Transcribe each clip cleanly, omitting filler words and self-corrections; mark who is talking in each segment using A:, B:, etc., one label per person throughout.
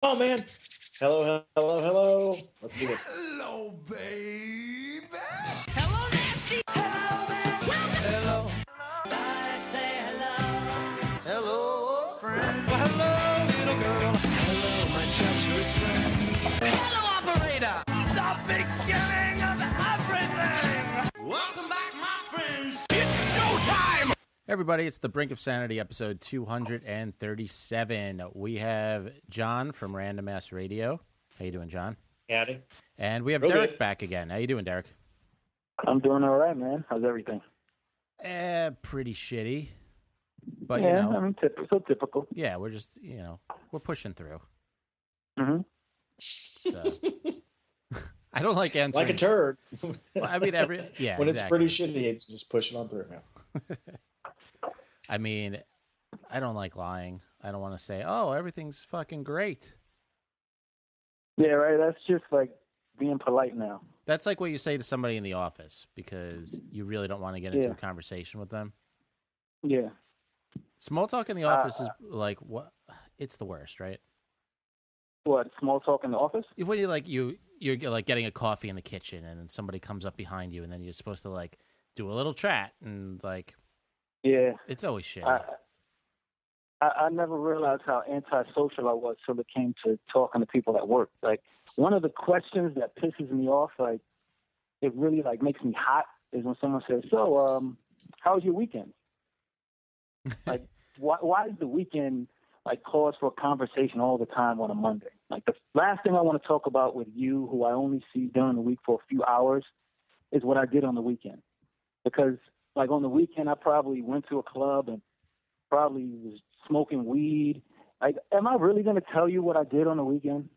A: Oh, man. Hello, hello, hello. Let's do this.
B: Hello, baby. Hello, nasty. Hello there. Hello. I say hello. Hello, friend. Well, hello, little girl. Hello, my treacherous friends. Hello, operator. The beginning of everything. Welcome back, my friends. It's showtime.
C: Everybody, it's the Brink of Sanity, episode 237. We have John from RandomAss Radio. How you doing, John?
A: Howdy.
C: And we have
A: Real
C: Derek
A: good.
C: back again. How you doing, Derek?
D: I'm doing all right, man. How's everything?
C: Pretty shitty. But,
D: yeah,
C: you know.
D: I mean, typical.
C: Yeah, we're just, we're pushing through.
D: Mm-hmm.
C: So. I don't like answering.
A: Like a turd.
C: Well, I mean, when
A: it's pretty shitty, it's just pushing on through now.
C: I mean, I don't like lying. I don't want to say, oh, everything's fucking great.
D: Yeah, right. That's just like being polite now.
C: That's like what you say to somebody in the office because you really don't want to get into a conversation with them.
D: Yeah.
C: Small talk in the office is like what? It's the worst, right?
D: What, small talk in the office?
C: When you're like getting a coffee in the kitchen and then somebody comes up behind you and then you're supposed to like do a little chat and like.
D: Yeah.
C: It's always shit.
D: I never realized how antisocial I was till it came to talking to people at work. Like, one of the questions that pisses me off, like, it really, like, makes me hot, is when someone says, so, how was your weekend? Like, why is the weekend, like, cause for a conversation all the time on a Monday? Like, the last thing I want to talk about with you, who I only see during the week for a few hours, is what I did on the weekend. Because, like, on the weekend, I probably went to a club and probably was smoking weed. Like, am I really going to tell you what I did on the weekend?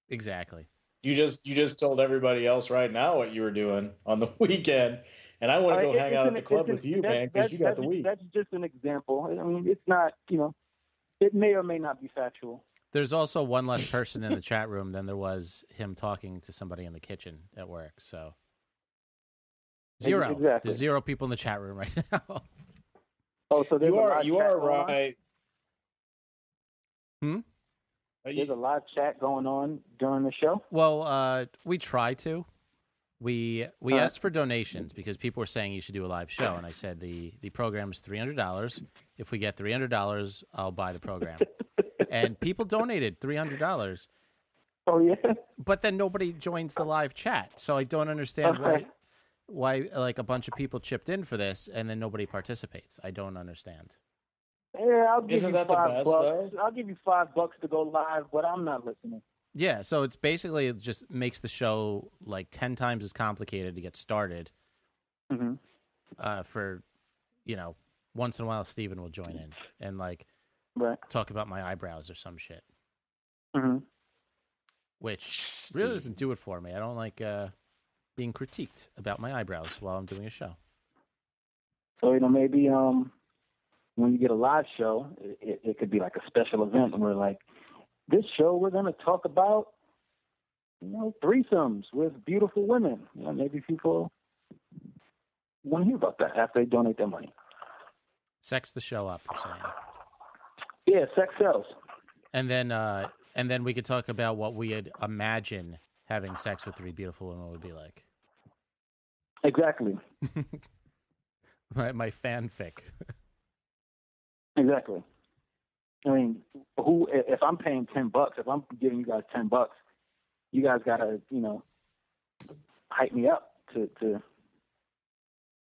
C: Exactly.
A: You just told everybody else right now what you were doing on the weekend, and I want to go hang out at the club with you, man, because you got the weed.
D: That's just an example. I mean, it's not, it may or may not be factual.
C: There's also one less person in the chat room than there was him talking to somebody in the kitchen at work, so. Zero.
D: Exactly.
C: There's 0 people in the chat room right now.
D: Oh, so
A: you are right.
D: There's a live chat going on during the show?
C: Well, we try to. We asked for donations because people were saying you should do a live show, and I said the program is $300. If we get $300, I'll buy the program. And people donated $300.
D: Oh yeah.
C: But then nobody joins the live chat, so I don't understand why like a bunch of people chipped in for this and then nobody participates. I don't understand.
D: Yeah, I'll give
A: Isn't
D: you
A: that the
D: $5.
A: best, though?
D: I'll give you $5 to go live, but I'm not listening.
C: Yeah, so it's basically it just makes the show like 10 times as complicated to get started.
D: Mm-hmm.
C: For once in a while Steven will join in and like talk about my eyebrows or some shit.
D: Mm-hmm.
C: Which really doesn't do it for me. I don't like being critiqued about my eyebrows while I'm doing a show.
D: So, maybe when you get a live show, it could be like a special event where, like, this show we're going to talk about, threesomes with beautiful women. Maybe people want to hear about that after they donate their money.
C: Sex the show up, you're saying?
D: Yeah, sex sells.
C: And then we could talk about what we'd imagine having sex with 3 beautiful women would be like.
D: Exactly.
C: my fanfic.
D: Exactly. I mean, if I'm paying $10, if I'm giving you guys $10, you guys gotta, hype me up to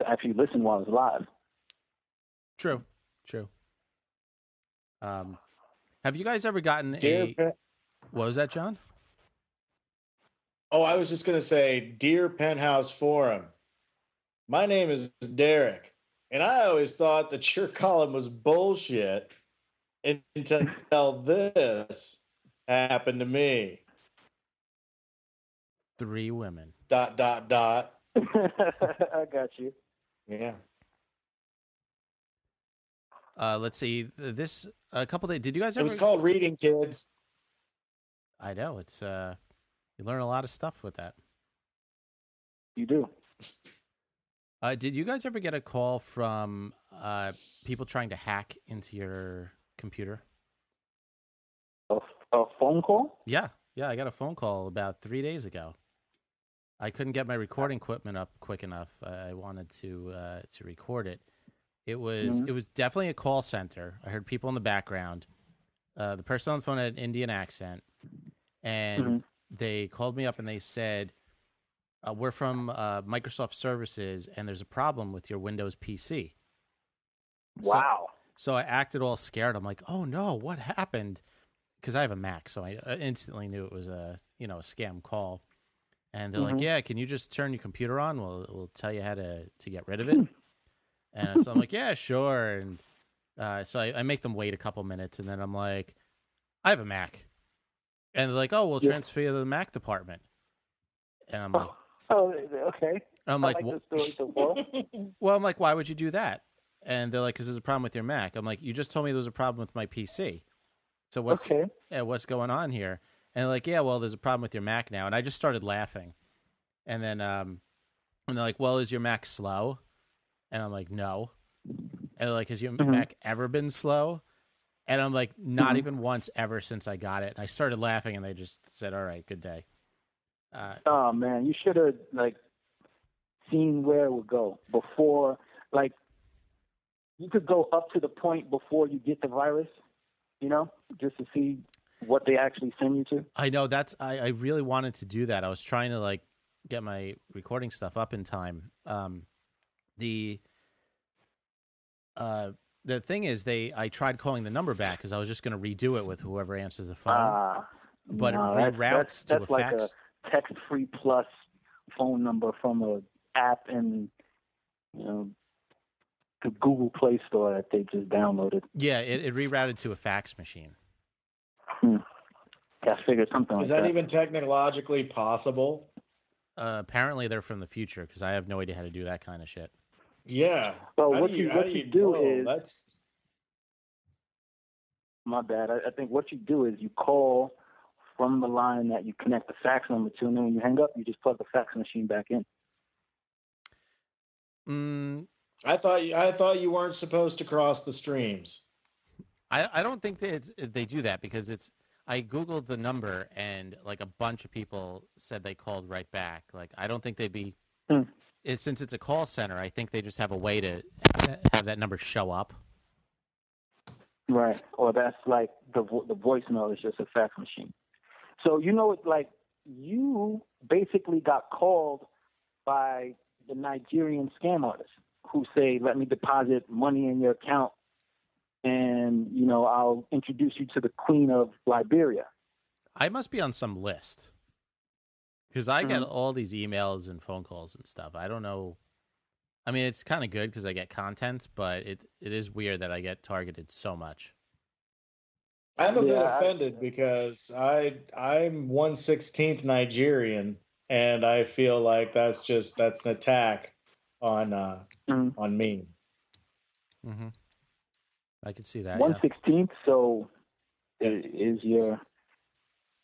D: actually listen while it's live.
C: True. Have you guys ever gotten what was that, John?
A: Oh, I was just going to say, Dear Penthouse Forum, my name is Derek, and I always thought that your column was bullshit until this happened to me.
C: 3 women. ...
D: I got you.
A: Yeah.
C: Let's see. This a couple days. Did you guys ever?
A: It was called Reading Kids.
C: I know it's. You learn a lot of stuff with that.
D: You do.
C: Did you guys ever get a call from people trying to hack into your computer?
D: Of A phone call?
C: Yeah, I got a phone call about 3 days ago. I couldn't get my recording equipment up quick enough. I wanted to record it. It was definitely a call center. I heard people in the background. The person on the phone had an Indian accent, and they called me up and they said, "We're from Microsoft Services, and there's a problem with your Windows PC."
D: Wow.
C: So I acted all scared. I'm like, "Oh no, what happened?" Because I have a Mac, so I instantly knew it was a scam call. And they're like, "Yeah, can you just turn your computer on? We'll tell you how to get rid of it." And so I'm like, "Yeah, sure." And so I make them wait a couple minutes, and then I'm like, "I have a Mac," and they're like, "Oh, we'll transfer you to the Mac department." And I'm like,
D: "Oh, okay."
C: I'm like,
D: the story so far.
C: Well, I'm like, "Why would you do that?" And they're like, "Because there's a problem with your Mac." I'm like, "You just told me there was a problem with my PC. So what's going on here?" And they're like, "Yeah, well, there's a problem with your Mac now." And I just started laughing. And then and they're like, "Well, is your Mac slow?" And I'm like, "No." And they're like, "Has your Mac ever been slow?" And I'm like, "Not even once ever since I got it." And I started laughing, and they just said, "All right, good day."
D: Oh man, you should have seen where it would go before. You could go up to the point before you get the virus, just to see what they actually send you to.
C: I know I really wanted to do that. I was trying to get my recording stuff up in time. The thing is, I tried calling the number back because I was just going to redo it with whoever answers the phone. But
D: no,
C: it reroutes to a
D: like
C: fax.
D: A text-free plus phone number from an app in the Google Play Store that they just downloaded.
C: Yeah, it rerouted to a fax machine.
D: I figured something like that.
E: Is that even technologically possible?
C: Apparently, they're from the future because I have no idea how to do that kind of shit.
A: Yeah.
D: Well, what you do is
A: that's
D: my bad. I think what you do is you call from the line that you connect the fax number to, and then when you hang up, you just plug the fax machine back in.
A: I thought you weren't supposed to cross the streams.
C: I don't think they do that because I Googled the number and a bunch of people said they called right back. I don't think they'd be since it's a call center. I think they just have a way to have that number show up.
D: Right, or that's the voicemail is just a fax machine. So you basically got called by the Nigerian scam artists who say, "Let me deposit money in your account, and I'll introduce you to the Queen of Liberia."
C: I must be on some list because I get all these emails and phone calls and stuff. I don't know. I mean, it's kind of good because I get content, but it is weird that I get targeted so much.
A: I'm a bit offended because I'm 1/16 Nigerian, and I feel like that's an attack on me.
C: Mm-hmm. I could see that.
D: 1/16. So is your.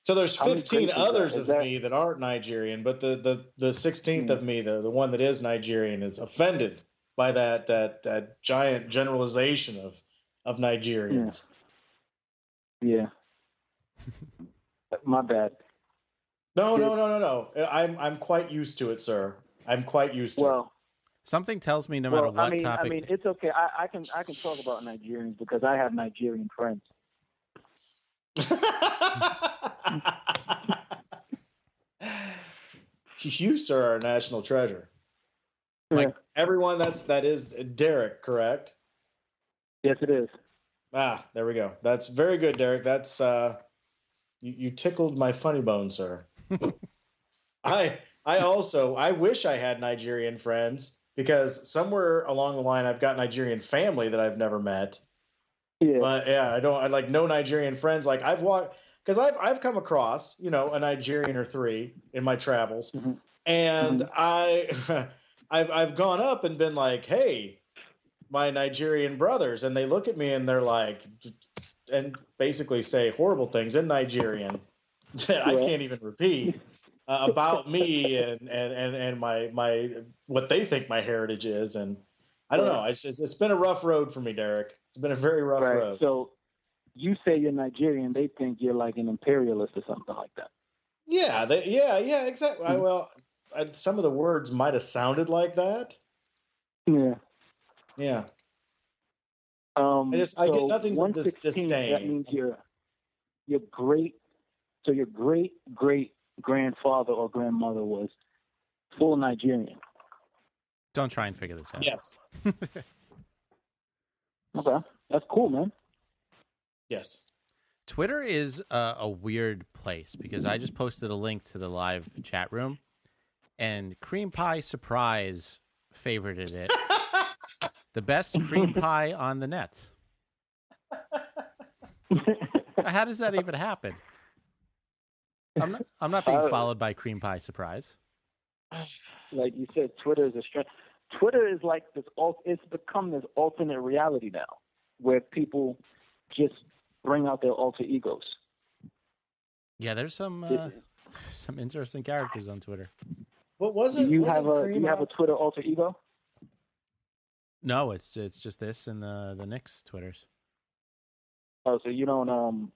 A: So there's 15 others of me that aren't Nigerian, but the 16th of me, the one that is Nigerian, is offended by that giant generalization of Nigerians.
D: Yeah. My bad.
A: No. I'm quite used to it, sir. I'm quite used to it.
C: Something tells me no matter what topic.
D: I mean, it's okay. I can talk about Nigerians because I have Nigerian friends.
A: You, sir, are a national treasure. Everyone that is Derek, correct?
D: Yes, it is.
A: There we go. That's very good, Derek. That's you tickled my funny bone, sir. I wish I had Nigerian friends because somewhere along the line I've got Nigerian family that I've never met.
D: Yeah.
A: But yeah, I like no Nigerian friends. I've walked because I've come across a Nigerian or three in my travels, and I've gone up and been like, "Hey, my Nigerian brothers," and they look at me and they're like, and basically say horrible things in Nigerian that I can't even repeat about me and my what they think my heritage is, and I don't know. It's been a rough road for me, Derek. It's been a very rough road.
D: So you say you're Nigerian, they think you're like an imperialist or something like that.
A: Yeah, exactly. Well, some of the words might have sounded like that.
D: Yeah.
A: Yeah.
D: I
A: get nothing but disdain.
D: That means your great grandfather or grandmother was full Nigerian.
C: Don't try and figure this out.
A: Yes.
D: Okay, that's cool, man.
A: Yes.
C: Twitter is a weird place because I just posted a link to the live chat room, and Cream Pie Surprise favorited it. The best cream pie on the net. How does that even happen? I'm not being followed by Cream Pie Surprise.
D: Like you said, Twitter is Twitter is like this. It's become this alternate reality now, where people just bring out their alter egos.
C: Yeah, there's some interesting characters on Twitter.
A: What was it?
D: Do you have a Twitter alter ego?
C: No, it's just this and the Knicks Twitters.
D: Oh, so you don't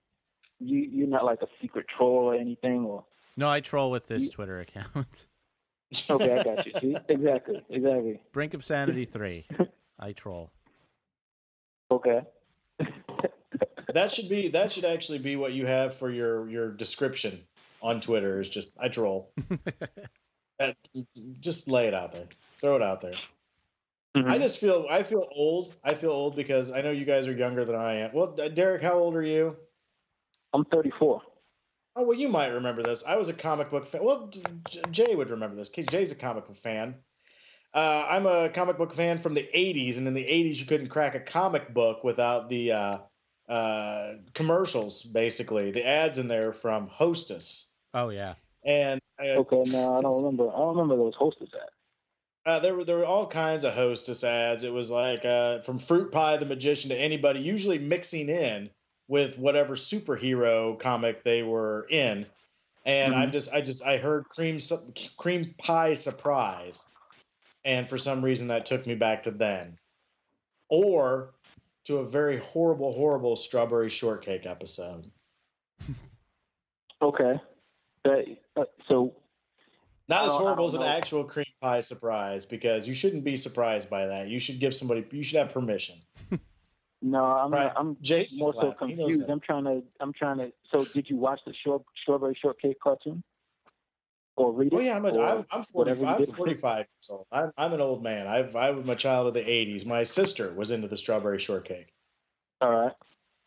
D: you're not like a secret troll or anything, or?
C: No, I troll with this Twitter account.
D: Okay, I got you. See? Exactly.
C: Brink of Sanity 3. I troll.
D: Okay.
A: That should actually be what you have for your description on Twitter. Is just I troll. Just lay it out there. Throw it out there. Mm-hmm. I feel old. I feel old because I know you guys are younger than I am. Well, Derek, how old are you?
D: I'm 34.
A: Oh, well, you might remember this. I was a comic book fan. Well, Jay would remember this. Jay's a comic book fan. I'm a comic book fan from the 80s, and in the 80s, you couldn't crack a comic book without the commercials, basically. The ads in there from Hostess.
C: Oh, yeah.
A: And
D: okay, no, I don't remember those Hostess ads.
A: There were all kinds of Hostess ads. It was like from Fruit Pie the Magician to anybody, usually mixing in with whatever superhero comic they were in. And I heard Cream Pie Surprise. And for some reason that took me back to then. Or to a very horrible, horrible Strawberry Shortcake episode.
D: Okay. So
A: not as horrible as an actual Cream Pie Surprise, because you shouldn't be surprised by that. You should have permission.
D: No, I'm
A: Jason's
D: more so
A: laughing.
D: confused. I'm trying to. So, did you watch the Strawberry Shortcake cartoon, or read it?
A: Oh yeah, I'm 45 years old. I'm an old man. I'm a child of the '80s. My sister was into the Strawberry Shortcake.
D: All right,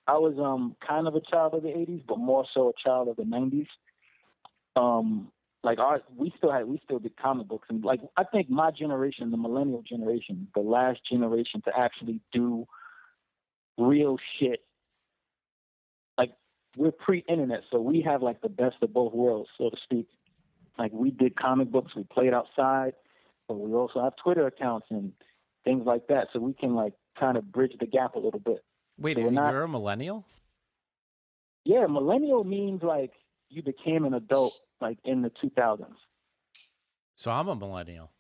D: I was kind of a child of the '80s, but more so a child of the '90s. We still did comic books, and like I think my generation, the millennial generation, the last generation to actually do real shit. Like we're pre-internet, so we have like the best of both worlds, so to speak. Like we did comic books, we played outside, but we also have Twitter accounts and things like that, so we can like kind of bridge the gap a little bit.
C: Wait,
D: so
C: you're a millennial?
D: Yeah, millennial means like you became an adult like in the 2000s.
C: So I'm a millennial.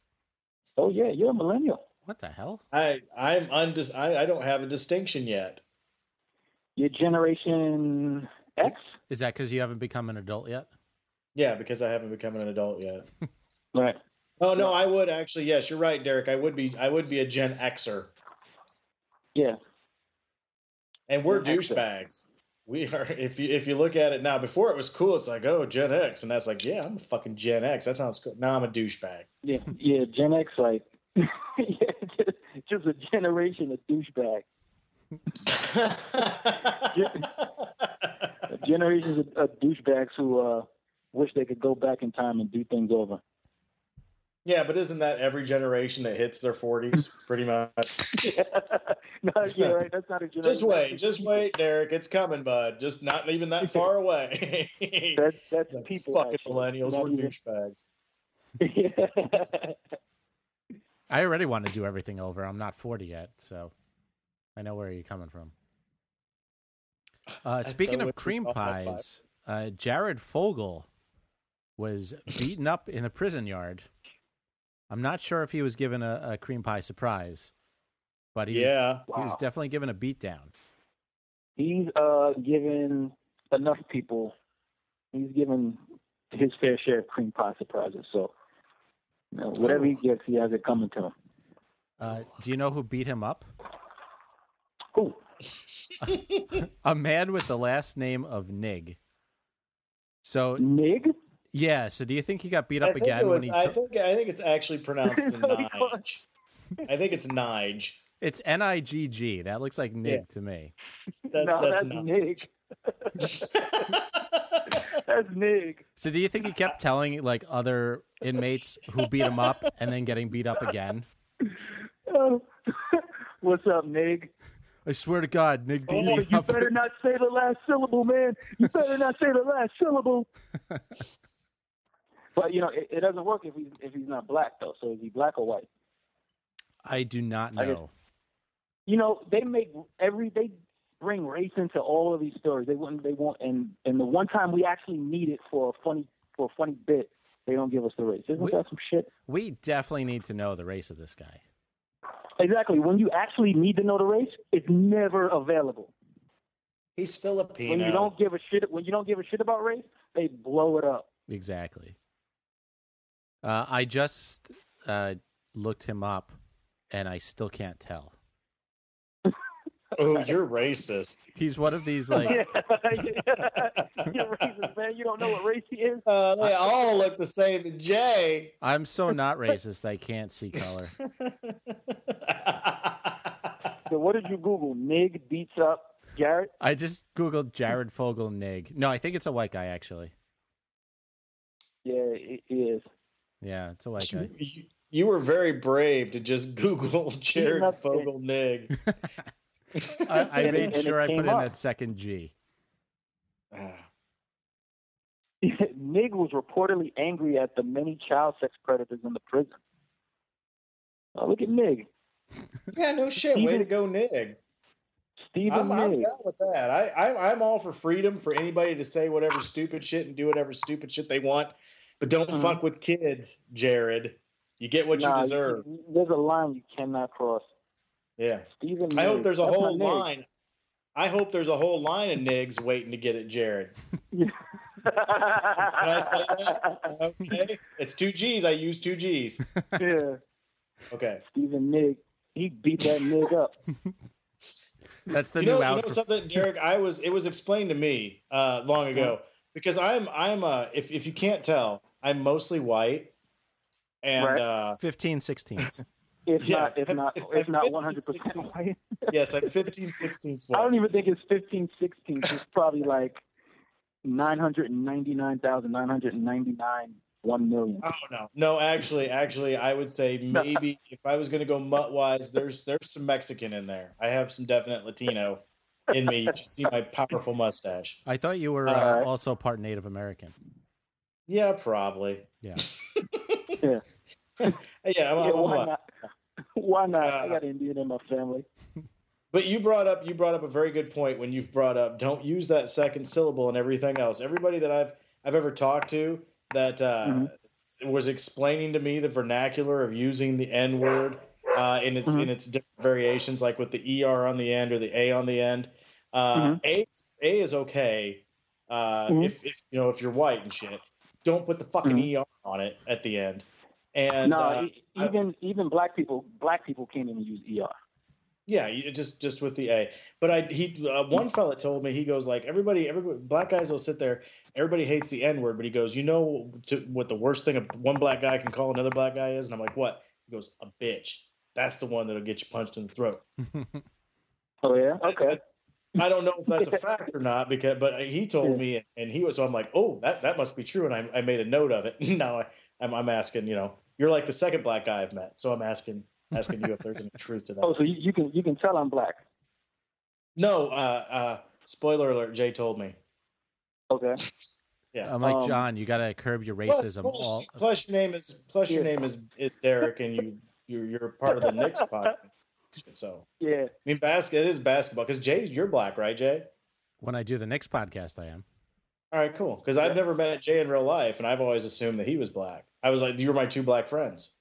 D: Oh yeah, you're a millennial.
C: What the hell?
A: I don't have a distinction yet.
D: You're Generation X?
C: Is that because you haven't become an adult yet?
A: Yeah, because I haven't become an adult yet.
D: Right.
A: Oh no, I would actually. Yes, you're right, Derek. I would be a Gen Xer.
D: Yeah.
A: And we're douchebags. We are. If you look at it now, before it was cool. It's like, oh, Gen X, and that's like, yeah, I'm a fucking Gen X. That sounds cool. Now I'm a douchebag.
D: Yeah, Gen X, like, just a generation of douchebag. Generations of douchebags who wish they could go back in time and do things over.
A: Yeah, but isn't that every generation that hits their 40s, pretty much?
D: No, yeah, right. That's not a generation.
A: Just wait, Derek. It's coming, bud. Just not even that far away.
D: That's
A: the
D: people.
A: Fucking
D: actually.
A: millennials.
D: Not
A: We're
D: even...
A: douchebags.
D: Yeah.
C: I already want to do everything over. I'm not 40 yet, so I know where you're coming from. Speaking of cream pies, Jared Fogle was beaten up in a prison yard. I'm not sure if he was given a cream pie surprise, but he was definitely given a beatdown.
D: He's given enough people. He's given his fair share of cream pie surprises. So, whatever he gets, he has it coming to him.
C: Do you know who beat him up?
D: Who?
C: A man with the last name of Nig. So
D: Nig?
C: Yeah. So do you think he got beat up again?
A: I think it's actually pronounced Nige. I think it's Nige.
C: It's Nigg. That looks like Nig to me.
D: That's Nig. That's Nig.
C: So do you think he kept telling like other inmates who beat him up and then getting beat up again?
D: What's up, Nig?
C: I swear to God, Nig beat me up.
D: You better not say the last syllable, man. You better not say the last syllable. But it doesn't work if he's not black though. So is he black or white?
C: I do not know.
D: They bring race into all of these stories. They won't. And the one time we actually need it for a funny bit, they don't give us the race. Isn't that some shit?
C: We definitely need to know the race of this guy.
D: Exactly. When you actually need to know the race, it's never available.
A: He's Filipino.
D: When you don't give a shit about race, they blow it up.
C: Exactly. I just looked him up, and I still can't tell.
A: Oh, you're racist.
C: He's one of these like.
D: You're racist, man. You don't know what race he is.
A: They all look the same to Jay.
C: I'm so not racist. I can't see color.
D: So what did you Google? Nig beats up Jared?
C: I just Googled Jared Fogle Nig. No, I think it's a white guy actually.
D: Yeah, it is.
C: Yeah, it's a white guy.
A: You were very brave to just Google Jared Fogle Nig.
C: I made sure I put in that second G.
D: Nig was reportedly angry at the many child sex predators in the prison. Oh, look at Nig.
A: Yeah, no shit. Way to go, Nig. I'm down with that. I'm all for freedom for anybody to say whatever stupid shit and do whatever stupid shit they want, but don't fuck with kids, Jared. You get what you deserve.
D: There's a line you cannot cross.
A: Yeah.
D: Stephen
A: I hope
D: Nig.
A: there's a
D: That's
A: whole
D: my Nig.
A: line. I hope there's a whole line of Nigs waiting to get at Jared. Can I say that? Okay. It's 2 G's. I use 2 G's.
D: Yeah.
A: Okay.
D: Stephen Nig. He beat that Nig up.
C: That's the new outfit.
A: You know something, Derek? It was explained to me long ago because I'm if you can't tell, I'm mostly white and
D: right.
C: 15/16.
D: It's not 100% white.
A: Yes, I'm 15/16 white.
D: I don't even think it's 15/16. It's probably like 999,999 1 million.
A: Oh no, actually, I would say maybe if I was going to go mutt wise, there's some Mexican in there. I have some definite Latino in me. You should see my powerful mustache.
C: I thought you were also part Native American.
A: Yeah, probably.
C: Yeah.
D: Yeah.
A: Yeah.
D: Why not? I got Indian in my family.
A: But you brought up a very good point when you've brought up don't use that second syllable and everything else. Everybody that I've ever talked to that was explaining to me the vernacular of using the N word in its different variations, like with the ER on the end or the A on the end. A is okay if you're white and shit. Don't put the fucking ER on it at the end. And even black people can't even use ER. Yeah, just with the A. But one fella told me, he goes like everybody black guys will sit there. Everybody hates the N word, but he goes, what the worst thing one black guy can call another black guy is, and I'm like, what? He goes, a bitch. That's the one that'll get you punched in the throat.
D: Oh yeah, okay.
A: I don't know if that's a fact or not but he told me, and he was. So I'm like, oh, that must be true, and I made a note of it. Now I'm asking, you're like the second black guy I've met, so I'm asking you if there's any truth to that.
D: Oh, so you can tell I'm black.
A: No, spoiler alert. Jay told me.
D: Okay.
C: Yeah. I'm like, John, you gotta curb your racism.
A: Plus your name is Derek, and you're part of the Knicks podcast. So
D: yeah,
A: I mean, it is basketball because Jay, you're black, right, Jay?
C: When I do the Knicks podcast, I am.
A: All right, cool. Because I've never met Jay in real life, and I've always assumed that he was black. I was like, you were my 2 black friends.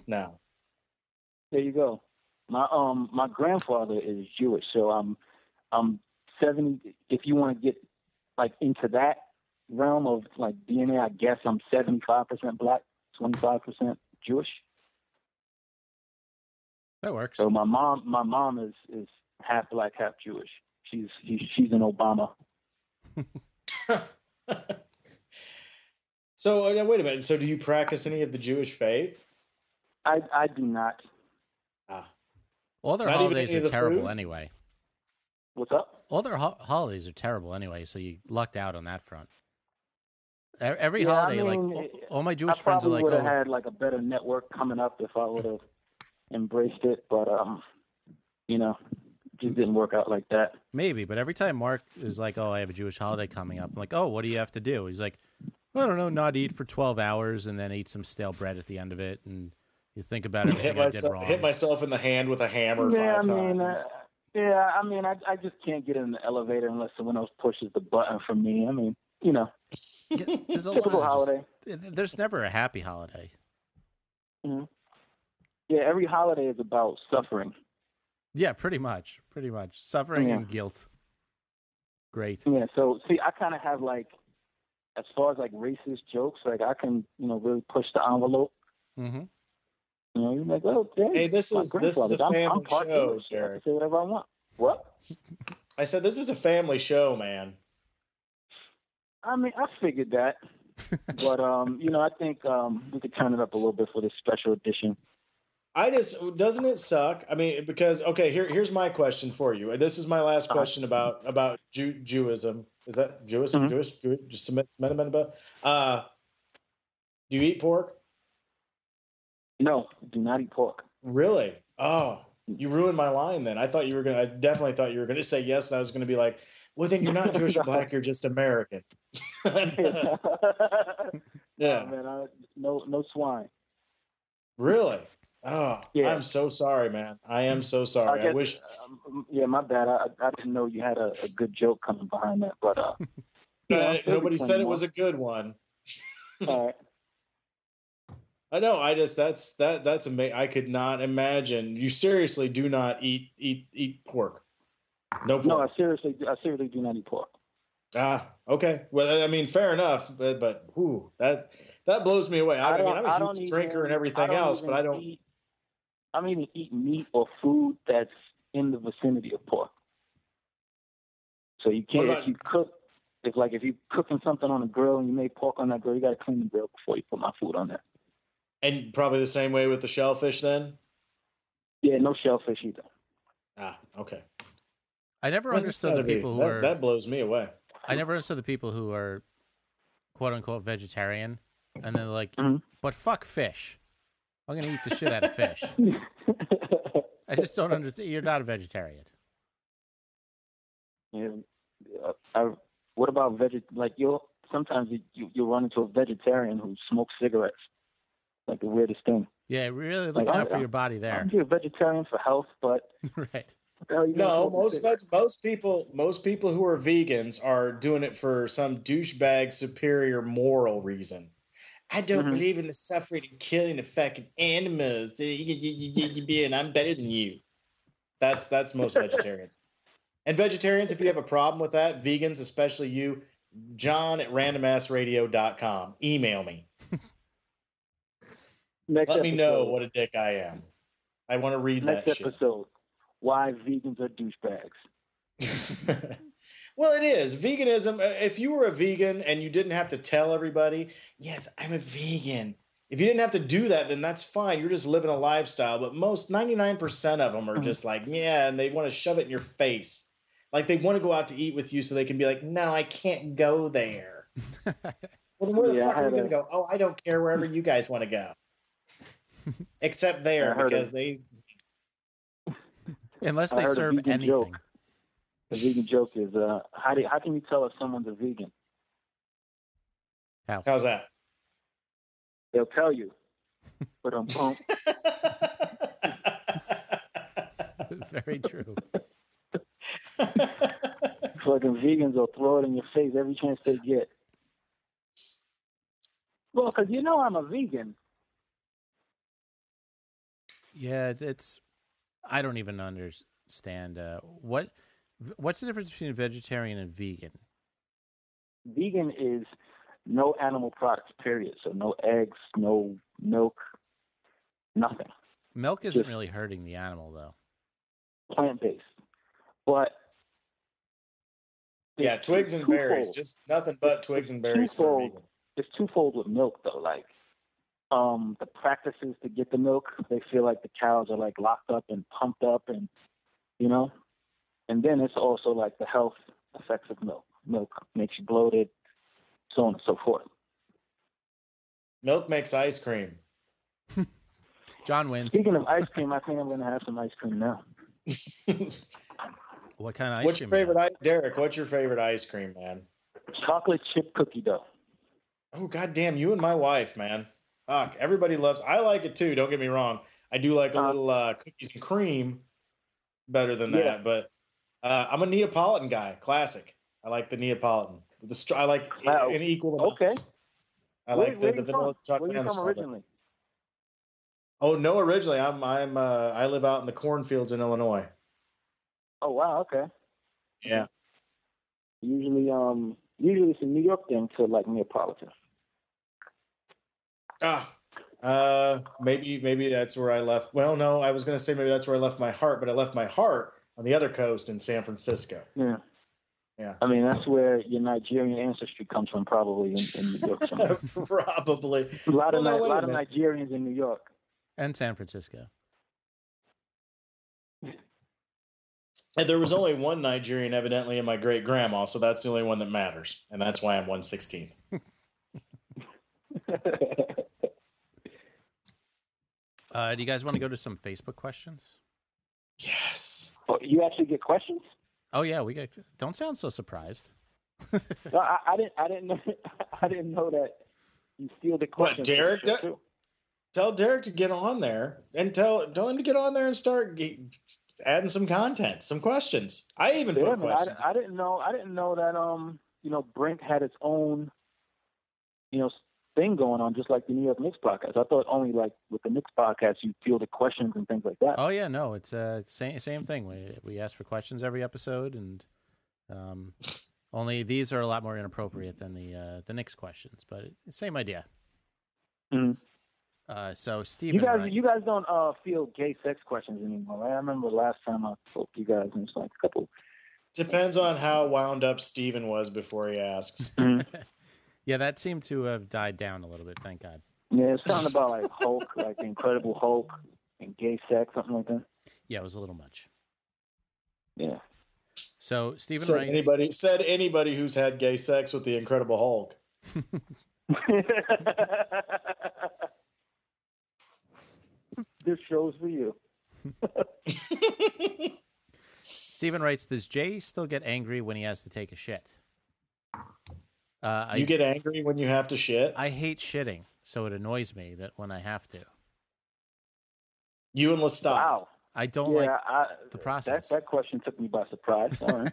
A: No.
D: There you go. My grandfather is Jewish, so I'm 70. If you want to get like into that realm of like DNA, I guess I'm 75% black, 25% Jewish.
C: That works.
D: So my mom is half black, half Jewish. She's an Obama.
A: So wait a minute. So do you practice any of the Jewish faith?
D: I do not.
C: All their holidays are terrible anyway.
D: What's up?
C: All their holidays are terrible anyway, so you lucked out on that front. Every holiday,
D: I mean,
C: like all my Jewish friends are like,
D: I probably would have had like a better network coming up if I would have embraced it, but just didn't work out like that.
C: Maybe, but every time Mark is like, "Oh, I have a Jewish holiday coming up," I'm like, "Oh, what do you have to do?" He's like, "I don't know, not eat for 12 hours and then eat some stale bread at the end of it." And you think about everything I did wrong.
A: Hit myself in the hand with a hammer 5 times.
D: I just can't get in the elevator unless someone else pushes the button for me. I mean,
C: There's a
D: typical holiday.
C: There's never a happy holiday.
D: Mm-hmm. Yeah, every holiday is about suffering.
C: Yeah, pretty much. Suffering and guilt. Great.
D: Yeah, so see, I kind of have like, as far as like racist jokes, like I can, really push the envelope.
C: Mm-hmm.
D: You're like, oh, dang,
A: hey, this is a family show, Derek.
D: I can say whatever I want. What?
A: I said this is a family show, man.
D: I mean, I figured that, but I think we could turn it up a little bit for this special edition.
A: Doesn't it suck? I mean, because here's my question for you. This is my last question about Jewism. Is that Jewism?
D: Mm-hmm.
A: Jewish? Do you eat pork?
D: No, do not eat pork.
A: Really? Oh, you ruined my line then. I definitely thought you were gonna say yes, and I was gonna be like, well, then you're not Jewish or black, you're just American. Yeah.
D: Man, no swine.
A: Really? Oh, yeah. I'm so sorry, man. I am so sorry. I wish.
D: Yeah, my bad. I didn't know you had a good joke coming behind that, but
A: nobody said it was a good one.
D: All right.
A: I know. That's amazing. I could not imagine. You seriously do not eat pork. No pork.
D: No, I seriously do not eat pork.
A: Okay. Well, I mean, fair enough, but that blows me away. I'm a huge drinker and everything else, but I don't even
D: eat meat or food that's in the vicinity of pork. So you can't, if you're cooking something on a grill and you make pork on that grill, you got to clean the grill before you put my food on there.
A: And probably the same way with the shellfish then?
D: Yeah, no shellfish either.
A: Okay.
C: I never understood the people who are...
A: That blows me away.
C: I never understood the people who are quote-unquote vegetarian, and they're like, but fuck fish. I'm going to eat the shit out of fish. I just don't understand. You're not a vegetarian.
D: Yeah. What about sometimes you'll run into a vegetarian who smokes cigarettes. Like the weirdest thing.
C: Yeah, really looking out for your body there.
D: I'm a vegetarian for health, but
C: right.
A: No, most people who are vegans are doing it for some douchebag superior moral reason. I don't believe in the suffering and killing of fucking animals. And I'm better than you. That's most vegetarians. And vegetarians, if you have a problem with that, vegans, especially you, John@RandomAssRadio.com. Email me. Let me know what a dick I am. I want to read that shit.
D: Next episode, why vegans are douchebags.
A: Well, it is. Veganism, if you were a vegan and you didn't have to tell everybody, yes, I'm a vegan. If you didn't have to do that, then that's fine. You're just living a lifestyle. But 99% of them are just like, yeah, and they want to shove it in your face. Like they want to go out to eat with you so they can be like, no, I can't go there. Well, then where the fuck are we going to go? Oh, I don't care wherever you guys want to go. Except there, because
C: unless they serve anything.
D: Joke. The vegan joke is, how can you tell if someone's a vegan?
A: How's that?
D: They'll tell you. But
C: Very true.
D: Fucking vegans will throw it in your face every chance they get. Well, because I'm a vegan.
C: Yeah, I don't even understand what What's the difference between vegetarian and vegan?
D: Vegan is no animal products, period. So no eggs, no milk, nothing.
C: Milk isn't really hurting the animal, though.
D: Plant-based. But
A: yeah, twigs and berries. Just nothing but twigs and berries for vegan.
D: It's twofold with milk, though. Like, the practices to get the milk, they feel like the cows are like locked up and pumped up, and and then it's also like the health effects of milk. Milk makes you bloated, so on and so forth.
A: Milk makes ice cream.
C: John wins.
D: Speaking of ice cream, I think I'm going to have some ice cream now.
C: What kind of ice
A: What's
C: cream?
A: your favorite, Derek? What's your favorite ice cream, man?
D: Chocolate chip cookie dough.
A: Oh, goddamn, you and my wife, man. Fuck, everybody loves. I like it too. Don't get me wrong. I do like a little cookies and cream better than that, but I'm a Neapolitan guy. Classic. I like the Neapolitan. I like an equal amount.
D: Okay.
A: I like the vanilla chocolate.
D: Where are you from originally?
A: Oh no, originally I live out in the cornfields in Illinois.
D: Oh wow, okay.
A: Yeah.
D: Usually it's a New York thing to like Neapolitan.
A: Maybe that's where I left. Well, no, I was going to say maybe that's where I left my heart, but I left my heart on the other coast in San Francisco.
D: Yeah.
A: Yeah.
D: I mean, that's where your Nigerian ancestry comes from, probably in New York somewhere.
A: Probably.
D: A lot of Nigerians in New York.
C: And San Francisco.
A: And there was only one Nigerian evidently in my great grandma, so that's the only one that matters. And that's why I'm 116.
C: Do you guys want to go to some Facebook questions?
A: Yes.
D: Oh, you actually get questions?
C: Oh yeah, we get. Don't sound so surprised.
D: No, I didn't know. I didn't know that you steal the questions.
A: What, Derek? Tell Derek to get on there and tell him to get on there and start adding some content, some questions. I even put questions.
D: I didn't know that Brink had its own thing going on, just like the New York Knicks podcast. I thought only like with the Knicks podcast you field the questions and things like that.
C: Oh yeah, no, it's same thing. We ask for questions every episode, and only these are a lot more inappropriate than the Knicks questions, but same idea.
D: Mm-hmm.
C: So Steven,
D: you guys don't field gay sex questions anymore, right? I remember last time I spoke to you guys, and it's like a couple.
A: Depends on how wound up Steven was before he asks.
C: Yeah, that seemed to have died down a little bit, thank God.
D: Yeah, it's something about like Hulk, like the Incredible Hulk and gay sex, something like that.
C: Yeah, it was a little much.
D: Yeah.
C: So Steven
A: said anybody who's had gay sex with the Incredible Hulk.
D: This show's for you.
C: Steven writes, does Jay still get angry when he has to take a shit?
A: You get angry when you have to shit?
C: I hate shitting, so it annoys me that when I have to.
A: You and Lestat.
D: Wow.
C: I don't like the process.
D: That question took me by surprise. All right.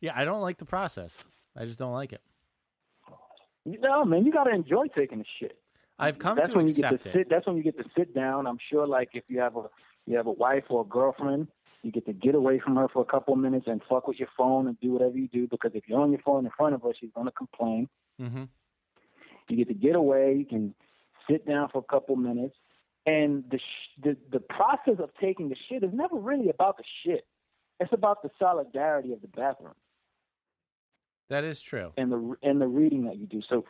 C: Yeah, I don't like the process. I just don't like it.
D: No, man, you got to enjoy taking a shit.
C: I've come to accept it.
D: That's when you get to sit down. I'm sure, like, if you have a wife or a girlfriend, you get to get away from her for a couple of minutes and fuck with your phone and do whatever you do, because if you're on your phone in front of her, she's going to complain.
C: Mm-hmm.
D: You get to get away. You can sit down for a couple of minutes. And the process of taking the shit is never really about the shit. It's about the solidarity of the bathroom.
C: That is true.
D: And the reading that you do. So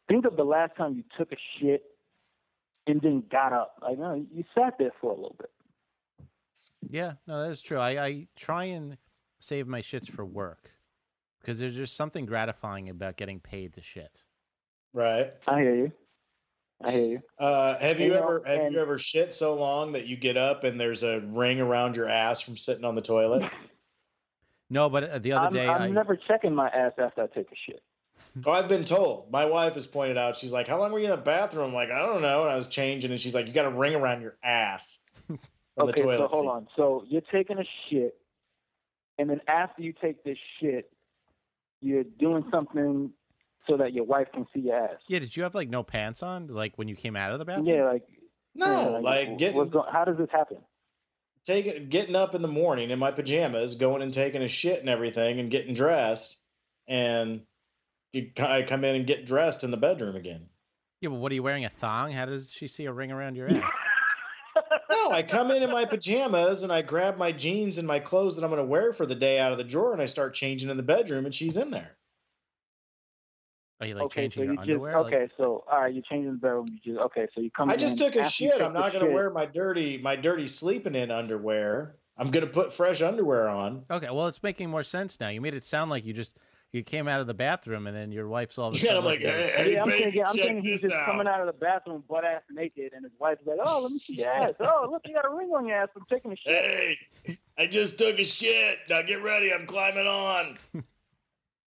D: think of the last time you took a shit and then got up. Like, no, you sat there for a little bit.
C: Yeah, no, that is true. I try and save my shits for work because there's just something gratifying about getting paid to shit.
A: Right.
D: I hear you.
A: Have you ever shit so long that you get up and there's a ring around your ass from sitting on the toilet?
C: No, but the other day
D: I'm never checking my ass after I take a shit.
A: Oh, I've been told. My wife has pointed out. She's like, "How long were you in the bathroom?" I'm like, I don't know. And I was changing, and she's like, "You got a ring around your ass."
D: Okay, so hold on. So you're taking a shit, and then after you take this shit, you're doing something so that your wife can see your ass.
C: Yeah, did you have like no pants on, like when you came out of the bathroom?
D: Yeah, like
A: no, like getting.
D: How does this happen?
A: getting up in the morning in my pajamas, going and taking a shit and everything, and getting dressed, and I come in and get dressed in the bedroom again.
C: Yeah, well, what are you wearing, a thong? How does she see a ring around your ass?
A: No, I come in my pajamas and I grab my jeans and my clothes that I'm going to wear for the day out of the drawer, and I start changing in the bedroom, and she's in there.
C: Are you like changing
D: so
C: your underwear?
D: Okay, so all right, you're changing the bedroom. So you come.
A: I just took a shit. I'm not going to
D: shit.
A: wear my dirty sleeping in underwear. I'm going to put fresh underwear on.
C: Okay, well, it's making more sense now. You made it sound like you came out of the bathroom and then your wife's all of a sudden.
A: Yeah, I'm like, hey,
D: I'm
A: baby,
D: thinking he's just
A: out.
D: coming out of the bathroom butt ass naked, and his wife's like, "Oh, let me see your ass. Oh, look, you got a ring on your ass from taking a shit."
A: Hey, I just took a shit. Now get ready. I'm climbing on.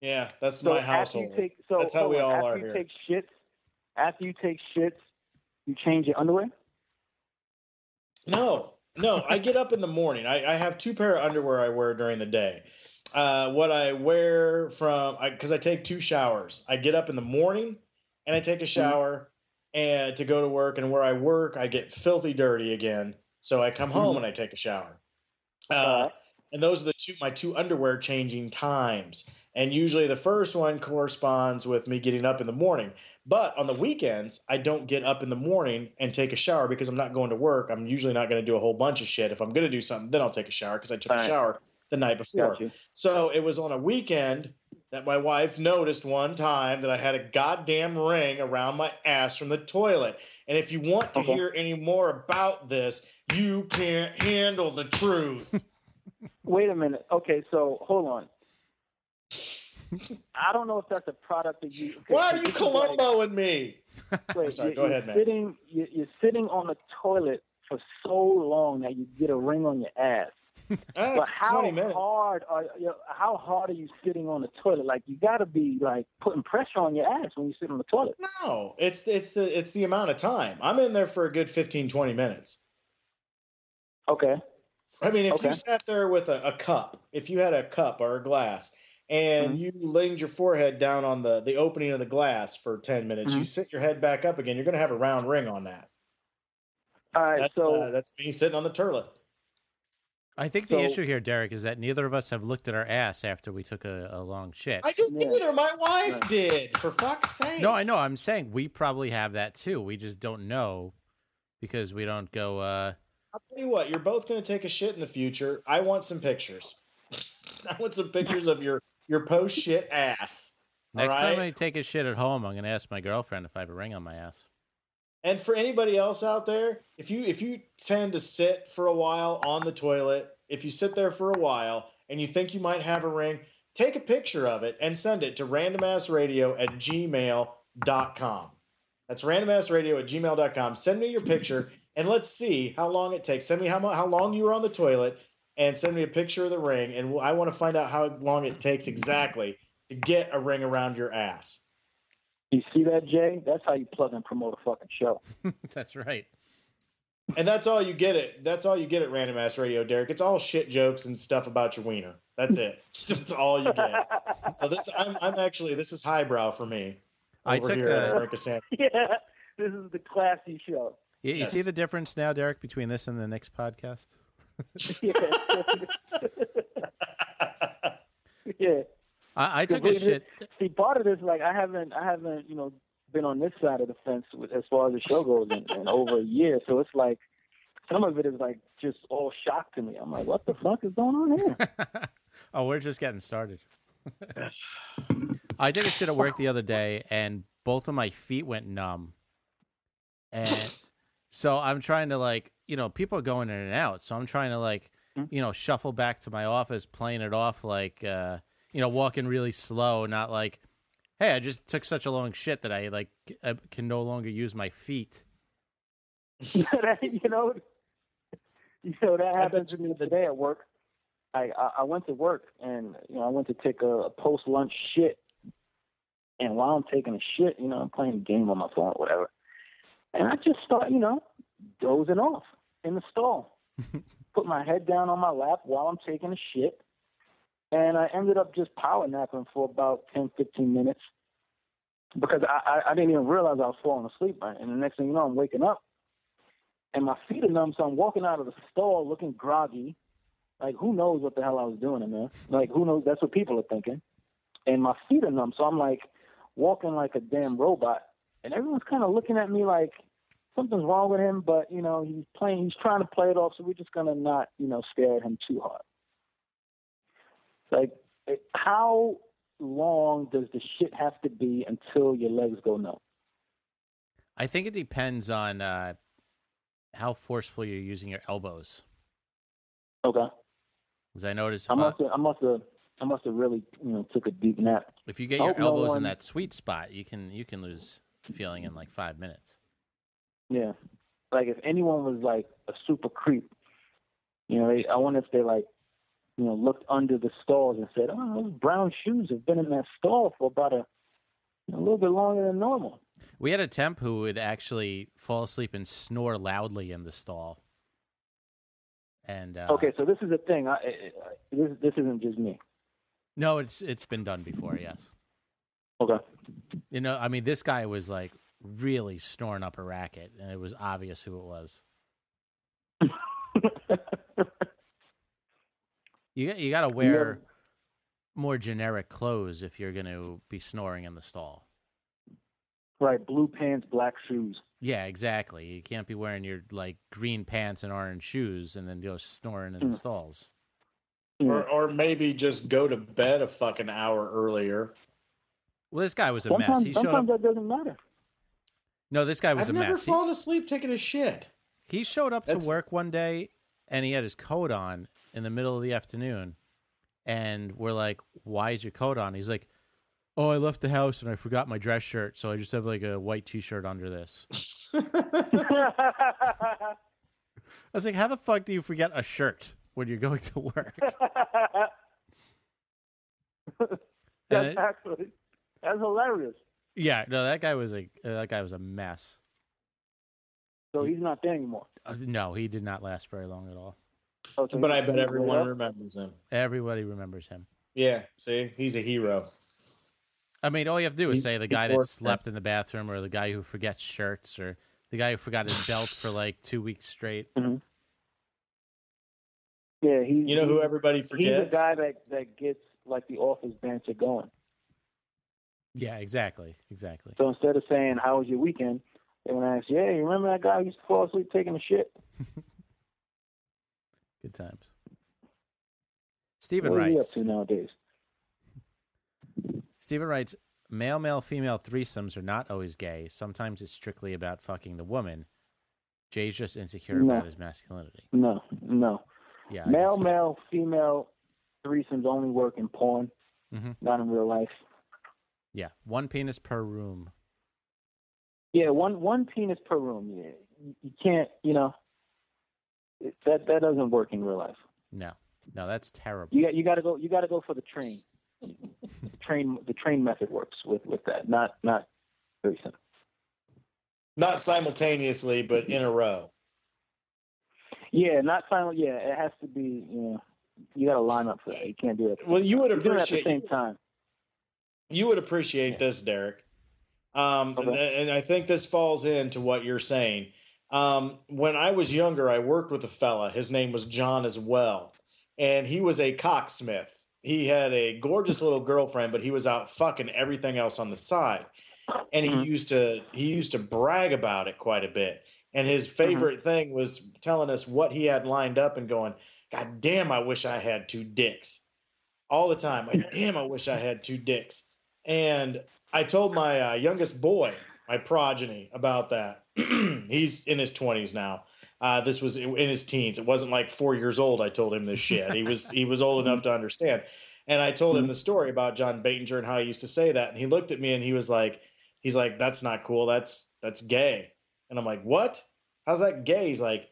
A: Yeah, that's my household. That's how we all are here.
D: After you take shits, you change your underwear?
A: No, I get up in the morning. I have 2 pair of underwear I wear during the day. What I wear because I take 2 showers. I get up in the morning and I take a shower and to go to work. And where I work, I get filthy dirty again. So I come home and I take a shower. And those are my 2 underwear changing times. And usually the first one corresponds with me getting up in the morning. But on the weekends, I don't get up in the morning and take a shower because I'm not going to work. I'm usually not going to do a whole bunch of shit. If I'm going to do something, then I'll take a shower because I took a shower the night before.
D: Gotcha.
A: So it was on a weekend that my wife noticed one time that I had a goddamn ring around my ass from the toilet. And if you want to hear any more about this, you can't handle the truth.
D: Wait a minute. Okay, so hold on. I don't know if that's a product that you. Okay,
A: why are you Columboing me?
D: Wait,
A: sorry, go ahead, man.
D: You're sitting on the toilet for so long that you get a ring on your ass. But how
A: 20 minutes.
D: How hard are you sitting on the toilet? Like, you got to be like putting pressure on your ass when you sit on the toilet.
A: No, it's the amount of time. I'm in there for a good 15, 20 minutes.
D: Okay.
A: I mean, if you sat there with a cup, if you had a cup or a glass, and you leaned your forehead down on the opening of the glass for 10 minutes, you sit your head back up again, you're going to have a round ring on that.
D: All right,
A: that's me sitting on the toilet.
C: I think the issue here, Derek, is that neither of us have looked at our ass after we took a long shit.
A: I didn't either. My wife did, for fuck's sake.
C: No, I know. I'm saying we probably have that too. We just don't know because we don't go...
A: I'll tell you what, you're both going to take a shit in the future. I want some pictures. I want some pictures of your post-shit ass.
C: Next time I take a shit at home, I'm going to ask my girlfriend if I have a ring on my ass.
A: And for anybody else out there, if you tend to sit for a while on the toilet, if you sit there for a while and you think you might have a ring, take a picture of it and send it to randomassradio@gmail.com. That's randomassradio@gmail.com. Send me your picture and let's see how long it takes. Send me how long you were on the toilet and send me a picture of the ring. And I want to find out how long it takes exactly to get a ring around your ass.
D: You see that, Jay? That's how you plug and promote a fucking show.
C: That's right.
A: And that's all you get That's all you get at Random Ass Radio, Derek. It's all shit jokes and stuff about your wiener. That's it. That's all you get. So this is highbrow for me.
C: I took
A: Yeah,
D: this is the classy show.
C: You see the difference now, Derek, between this and the next podcast?
D: Yeah.
C: I took a shit.
D: See, part of this, like, I haven't, been on this side of the fence as far as the show goes in over a year. So it's like, some of it is like just all shock to me. I'm like, what the fuck is going on here?
C: Oh, we're just getting started. I took a shit at work the other day, and both of my feet went numb. And so I'm trying to, people are going in and out. So I'm trying to, shuffle back to my office, playing it off like, walking really slow, not like, hey, I just took such a long shit that I can no longer use my feet.
D: That happened to me today at work. I went to work and, I went to take a post-lunch shit. And while I'm taking a shit, I'm playing a game on my phone or whatever. And I just start, dozing off in the stall. Put my head down on my lap while I'm taking a shit. And I ended up just power napping for about 10, 15 minutes because I didn't even realize I was falling asleep. And the next thing you know, I'm waking up. and my feet are numb, so I'm walking out of the stall looking groggy. Like, who knows what the hell I was doing in there? Like, who knows? That's what people are thinking. And my feet are numb, so I'm like walking like a damn robot. And everyone's kind of looking at me like something's wrong with him, but, you know, he's trying to play it off, so we're just going to not, you know, stare at him too hard. Like, how long does the shit have to be until your legs go numb?
C: I think it depends on how forceful you're using your elbows.
D: Okay.
C: Because I noticed
D: I must have really, you know, took a deep nap.
C: if you get your elbows in that sweet spot, you can lose feeling in like 5 minutes.
D: Yeah. Like, if anyone was like a super creep, you know, I wonder if they like, you know, looked under the stalls and said, "Oh, those brown shoes have been in that stall for about a little bit longer than normal."
C: We had a temp who would actually fall asleep and snore loudly in the stall. And
D: okay, so this is a thing. This isn't just me.
C: No, it's been done before. Yes.
D: Okay.
C: You know, I mean, this guy was like really snoring up a racket, and it was obvious who it was. You got to wear more generic clothes if you're going to be snoring in the stall.
D: Right, blue pants, black shoes.
C: Yeah, exactly. You can't be wearing your like green pants and orange shoes and then go snoring in the stalls.
A: Or maybe just go to bed a fucking hour earlier.
C: Well, this guy was a mess. He showed up.
D: Sometimes that doesn't matter.
C: No, this guy was a mess.
A: I've never fallen asleep taking a shit.
C: He showed up to work one day and he had his coat on in the middle of the afternoon. And we're like, "Why is your coat on?" He's like, "Oh, I left the house and I forgot my dress shirt, so I just have like a white T-shirt under this." I was like, "How the fuck do you forget a shirt when you're going to work?"
D: That's hilarious.
C: Yeah, no, that guy was a mess.
D: So he's not there anymore.
C: No, he did not last very long at all.
D: Oh, so
A: but I bet everyone remembers him.
C: Everybody remembers him.
A: Yeah, see, he's a hero.
C: I mean, all you have to do is say the guy that slept in the bathroom, or the guy who forgets shirts, or the guy who forgot his belt for like 2 weeks straight.
D: Mm-hmm. Yeah,
A: who everybody forgets?
D: He's the guy that gets like the office banter going.
C: Yeah, exactly.
D: So instead of saying, "How was your weekend?" they would ask, "Yeah, you remember that guy who used to fall asleep taking a shit?"
C: Good times. Steven
D: what
C: writes.
D: What are you up to nowadays?
C: Steven writes, male, female threesomes are not always gay. Sometimes it's strictly about fucking the woman. Jay's just insecure about his masculinity.
D: No.
C: Yeah.
D: Male, female threesomes only work in porn, not in real life.
C: Yeah, one penis per room.
D: Yeah, one penis per room. Yeah, you can't. You know, that doesn't work in real life.
C: No, that's terrible.
D: You got to go. You got to go for the train. The train method works with that. Not threesome.
A: Not simultaneously, but in a row.
D: Yeah, not final. Yeah, it has to be. You know, you got to line up for that. You can't do it.
A: Well, you would
D: at
A: appreciate
D: the same time.
A: You would appreciate this, Derek.
D: Okay.
A: And I think this falls into what you're saying. When I was younger, I worked with a fella. His name was John as well, and he was a cocksmith. He had a gorgeous little girlfriend, but he was out fucking everything else on the side. And he used to brag about it quite a bit. And his favorite thing was telling us what he had lined up and going, "God damn, I wish I had 2 dicks." All the time. Like, damn, I wish I had 2 dicks. And I told my youngest boy, my progeny, about that. He's in his 20s now. This was in his teens. It wasn't like 4 years old I told him this shit. He was old enough to understand. And I told him the story about John Batinger and how he used to say that. And he looked at me and he's like, "That's not cool. That's gay." And I'm like, "What? How's that gay?" He's like,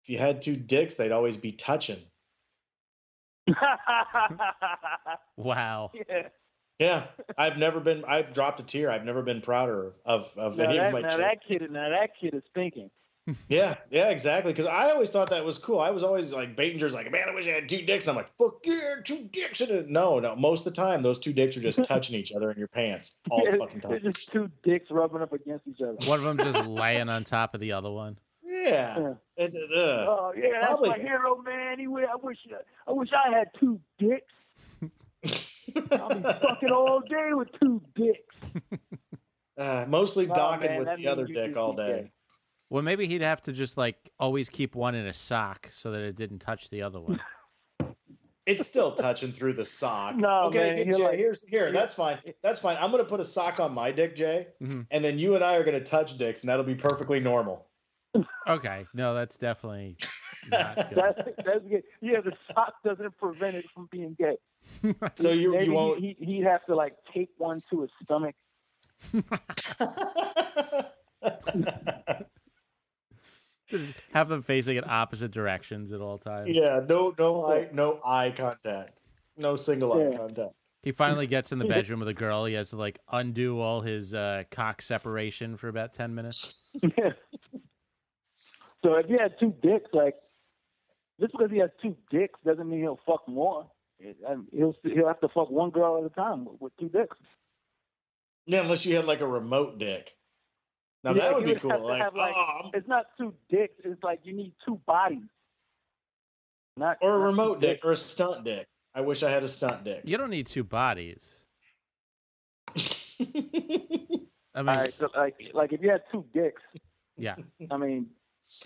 A: "If you had 2 dicks, they'd always be touching."
C: Wow.
A: Yeah. I've dropped a tear. I've never been prouder of any of my children.
D: Now that kid is thinking.
A: Yeah, exactly. Because I always thought that was cool. I was always like, Batinger's like, "Man, I wish I had 2 dicks." And I'm like, "Fuck yeah, 2 dicks in it." No. Most of the time, those 2 dicks are just touching each other in your pants all the fucking time.
D: It's just 2 dicks rubbing up against each other.
C: One of them just laying on top of the other one.
A: Yeah. It's,
D: Oh yeah, that's
A: Probably.
D: my hero, man. Anyway, I wish I had 2 dicks. I'll be fucking all day with 2 dicks.
A: Mostly
D: Oh,
A: docking
D: man,
A: with
D: that
A: the other
D: means you
A: dick
D: just
A: all
D: be
A: day.
D: gay.
C: Well, maybe he'd have to just like always keep one in a sock so that it didn't touch the other one.
A: It's still touching through the sock.
D: No,
A: okay,
D: man,
A: hey,
D: you're
A: Jay,
D: like-
A: here. That's fine. That's fine. I'm gonna put a sock on my dick, Jay,
C: Mhm.
A: and then you and I are gonna touch dicks, and that'll be perfectly normal.
C: Okay, no, that's definitely not good.
D: That's good. Yeah, the sock doesn't prevent it from being gay.
A: So you
D: Maybe
A: won't.
D: He'd have to like tape one to his stomach.
C: Just have them facing in opposite directions at all times.
A: Yeah, no eye contact, no single eye
D: Yeah.
A: contact.
C: He finally gets in the bedroom with a girl. He has to like undo all his cock separation for about 10 minutes.
D: So if he had 2 dicks, like just because he has 2 dicks doesn't mean he'll fuck more. He'll have to fuck one girl at a time with 2 dicks.
A: Yeah, unless you had like a remote dick. Now
D: Yeah,
A: that would
D: he
A: be
D: would have
A: cool.
D: to
A: Like,
D: have, like,
A: oh,
D: it's not 2 dicks. It's like you need 2 bodies. Not
A: or a
D: not 2
A: remote dick
D: dicks.
A: or a stunt dick. I wish I had a stunt dick.
C: You don't need 2 bodies. I mean,
D: All right, so like if you had 2 dicks,
C: yeah.
D: I mean,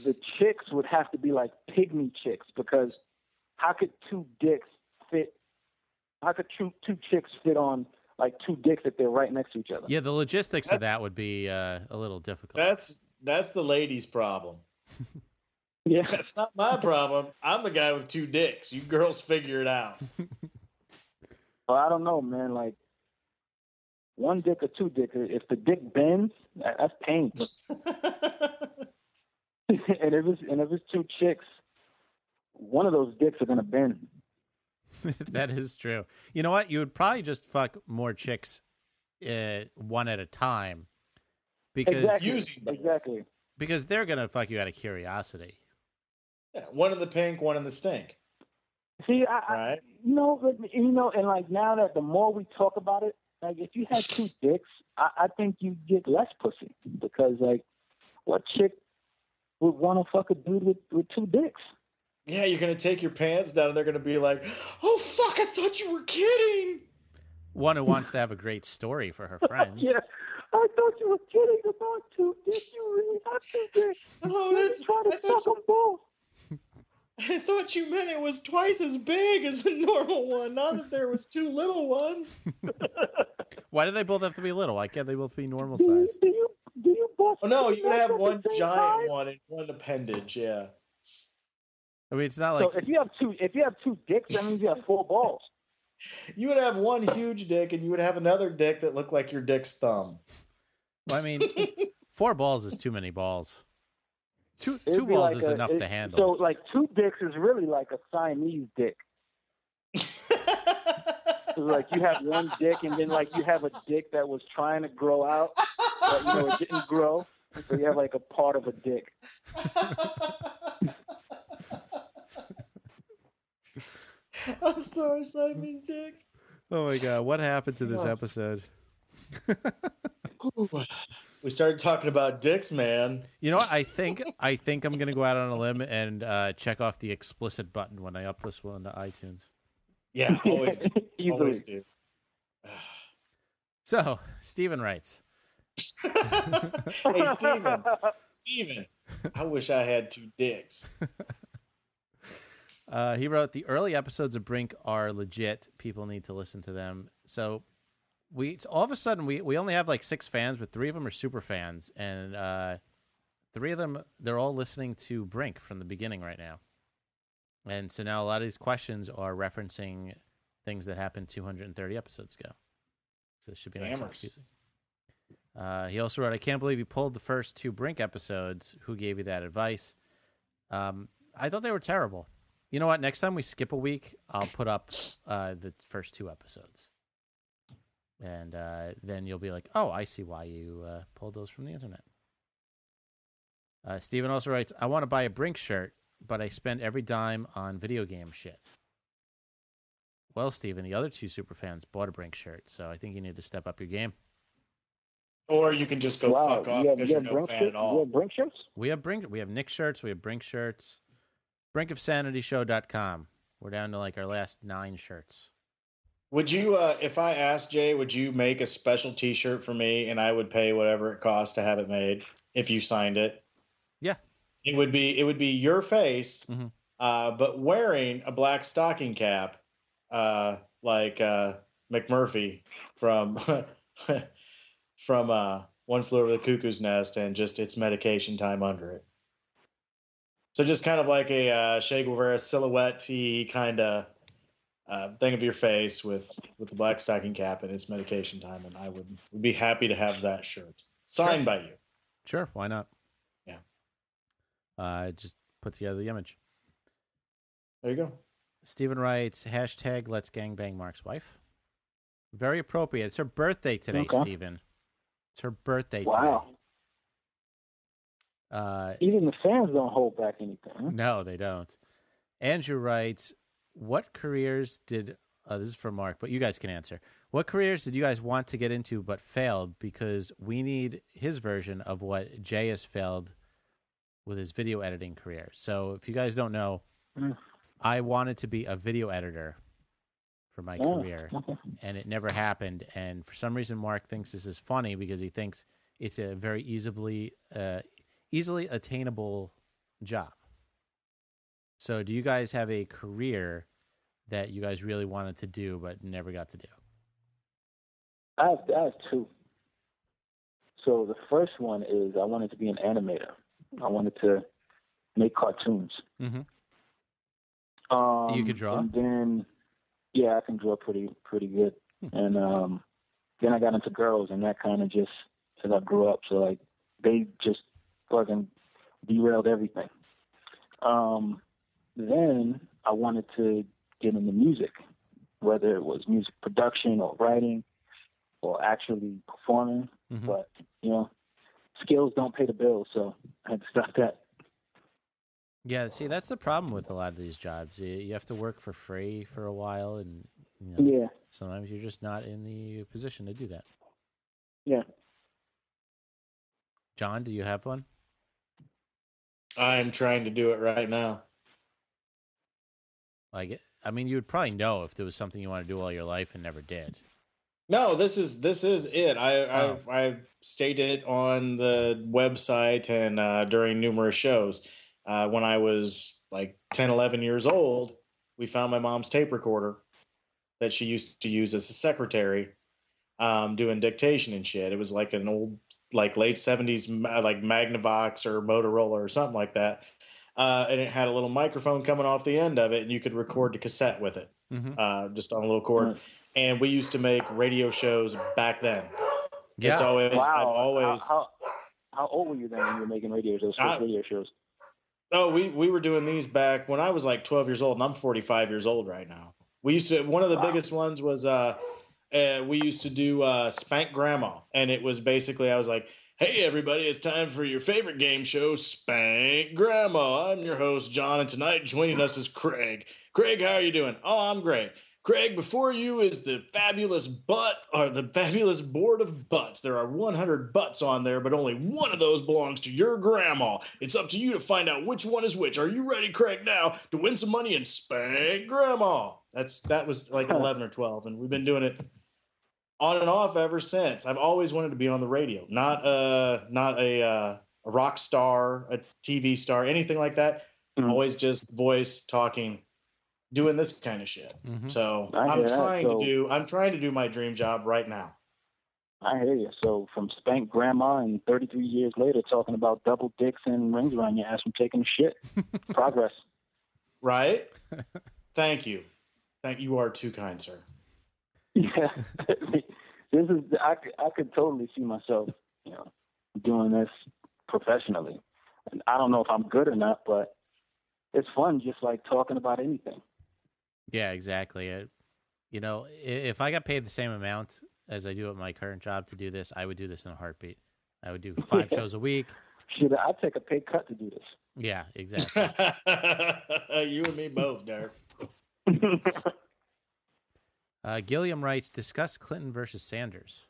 D: the chicks would have to be like pygmy chicks because how could 2 dicks fit? How could 2 chicks fit on like 2 dicks if they're right next to each other?
C: Yeah, the logistics of that would be a little difficult.
A: That's the lady's problem.
D: Yeah.
A: That's not my problem. I'm the guy with 2 dicks. You girls figure it out.
D: Well, I don't know, man. Like 1 dick or 2 dicks. If the dick bends, that's painful. and if it's 2 chicks, one of those dicks are gonna bend.
C: That is true. You know what? You would probably just fuck more chicks one at a time because
D: Exactly.
C: because they're gonna fuck you out of curiosity.
A: Yeah, one in the pink, one in the stink.
D: See,
A: Right?
D: and like now that the more we talk about it, like if you had 2 dicks, I think you get less pussy because like, what chick would want to fuck a dude with 2 dicks?
A: Yeah, you're gonna take your pants down, and they're gonna be like, "Oh fuck! I thought you were kidding."
C: One who wants to have a great story for her friends.
D: Yeah, I thought you were kidding about 2 dicks. You really have 2 dicks.
A: Oh,
D: Let me
A: that's.
D: try to
A: I thought,
D: suck them both.
A: I thought you meant it was twice as big as a normal one, not that there was 2 little ones.
C: Why do they both have to be little? Why can't they both be normal
D: Do
C: size?
D: you bust?
A: Oh no,
D: 2
A: you would
D: nuts
A: have
D: at the
A: one
D: same
A: giant
D: time?
A: one and one appendage. Yeah.
C: I mean, it's not like
D: So if you have 2 dicks, that means you have 4 balls.
A: You would have one huge dick, and you would have another dick that looked like your dick's thumb.
C: well, I mean, 4 balls is too many balls. Two
D: It'd be
C: balls
D: like
C: is enough to handle.
D: So like 2 dicks is really like a Siamese dick. So like you have 1 dick and then like you have a dick that was trying to grow out, but it didn't grow. So you have like a part of a dick.
A: I'm sorry, Siamese dick.
C: Oh my god, what happened to this episode?
A: We started talking about dicks, man.
C: You know what? I think I'm gonna go out on a limb and check off the explicit button when I up this one to iTunes.
A: Yeah, always do.
D: Easily.
A: Always do.
C: So Steven writes.
A: Hey, Steven, I wish I had 2 dicks.
C: He wrote, the early episodes of Brink are legit. People need to listen to them. So all of a sudden we only have like 6 fans, but 3 of them are super fans. And 3 of them, they're all listening to Brink from the beginning right now. And so now a lot of these questions are referencing things that happened 230 episodes ago. So it should be nice. He also wrote, I can't believe you pulled the first 2 Brink episodes. Who gave you that advice? I thought they were terrible. You know what? Next time we skip a week, I'll put up the first 2 episodes. And then you'll be like, oh, I see why you pulled those from the internet. Steven also writes, I want to buy a Brink shirt, but I spend every dime on video game shit. Well, Steven, the other 2 superfans bought a Brink shirt, so I think you need to step up your game.
A: Or you can just go fuck off because you're no fan at all.
D: You have Brink shirts?
C: We have Nick shirts. We have Brink shirts. BrinkofSanityShow.com. We're down to like our last 9 shirts.
A: Would you, if I asked Jay, would you make a special T-shirt for me, and I would pay whatever it costs to have it made if you signed it?
C: Yeah.
A: It would be your face, but wearing a black stocking cap, like McMurphy from One Flew Over the Cuckoo's Nest, and just its medication time under it. So just kind of like a Che Guevara silhouette-y kind of thing of your face with the black stocking cap and its medication time, and I would be happy to have that shirt signed by you.
C: Sure, why not?
A: Yeah.
C: Just put together the image.
A: There you go.
C: Steven writes, hashtag let's gangbang Mark's wife. Very appropriate. It's her birthday today, Steven. It's her birthday today.
D: Wow. Even the fans don't hold back anything. Huh?
C: No, they don't. Andrew writes, what careers did, this is for Mark, but you guys can answer. What careers did you guys want to get into but failed? Because we need his version of what Jay has failed with his video editing career. So if you guys don't know, I wanted to be a video editor for my career, and it never happened. And for some reason, Mark thinks this is funny because he thinks it's a very easily attainable job. So do you guys have a career that you guys really wanted to do but never got to do?
D: I have 2. So the first one is I wanted to be an animator. I wanted to make cartoons.
C: You could draw?
D: And then, yeah, I can draw pretty good. And then I got into girls, and that kind of just, as I grew up, so like they just fucking derailed everything. Then I wanted to get into music, whether it was music production or writing or actually performing. But, skills don't pay the bills, so I had to stop that.
C: Yeah, see, that's the problem with a lot of these jobs. You have to work for free for a while, and sometimes you're just not in the position to do that.
D: Yeah.
C: John, do you have one?
A: I'm trying to do it right now.
C: Like, I mean, you would probably know if there was something you want to do all your life and never did.
A: No, this is it. I've stated it on the website and during numerous shows. When I was like 10, 11 years old, we found my mom's tape recorder that she used to use as a secretary, doing dictation and shit. It was like an old, like late 70s, like Magnavox or Motorola or something like that. And it had a little microphone coming off the end of it, and you could record the cassette with it, just on a little cord. And we used to make radio shows back then.
C: Yeah.
A: It's always,
D: wow.
A: I've always.
D: How old were you then when you were making radio shows?
A: Oh, we were doing these back when I was like 12 years old, and I'm 45 years old right now. We used to, one of the biggest ones was we used to do Spank Grandma, and it was basically, I was like, hey everybody, it's time for your favorite game show, Spank Grandma. I'm your host, John, and tonight joining us is Craig. Craig, how are you doing? Oh, I'm great. Craig, before you is the fabulous butt, or the fabulous board of butts. There are 100 butts on there, but only one of those belongs to your grandma. It's up to you to find out which one is which. Are you ready, Craig, now to win some money and spank grandma? That was like 11 or 12, and we've been doing it on and off ever since. I've always wanted to be on the radio, not a rock star, a TV star, anything like that. Always just voice, talking, doing this kind of shit. So I'm trying to do my dream job right now.
D: I hear you. So from Spank Grandma and 33 years later talking about double dicks and rings around your ass from taking a shit. Progress.
A: Right? Thank you. You are too kind, sir.
D: Yeah. This is I could totally see myself, doing this professionally. And I don't know if I'm good or not, but it's fun just like talking about anything.
C: Yeah, exactly. If I got paid the same amount as I do at my current job to do this, I would do this in a heartbeat. I would do 5 shows a week.
D: Shit, I'd take a pay cut to do this.
C: Yeah, exactly.
A: You and me both, Derek.
C: Gilliam writes, discuss Clinton versus Sanders.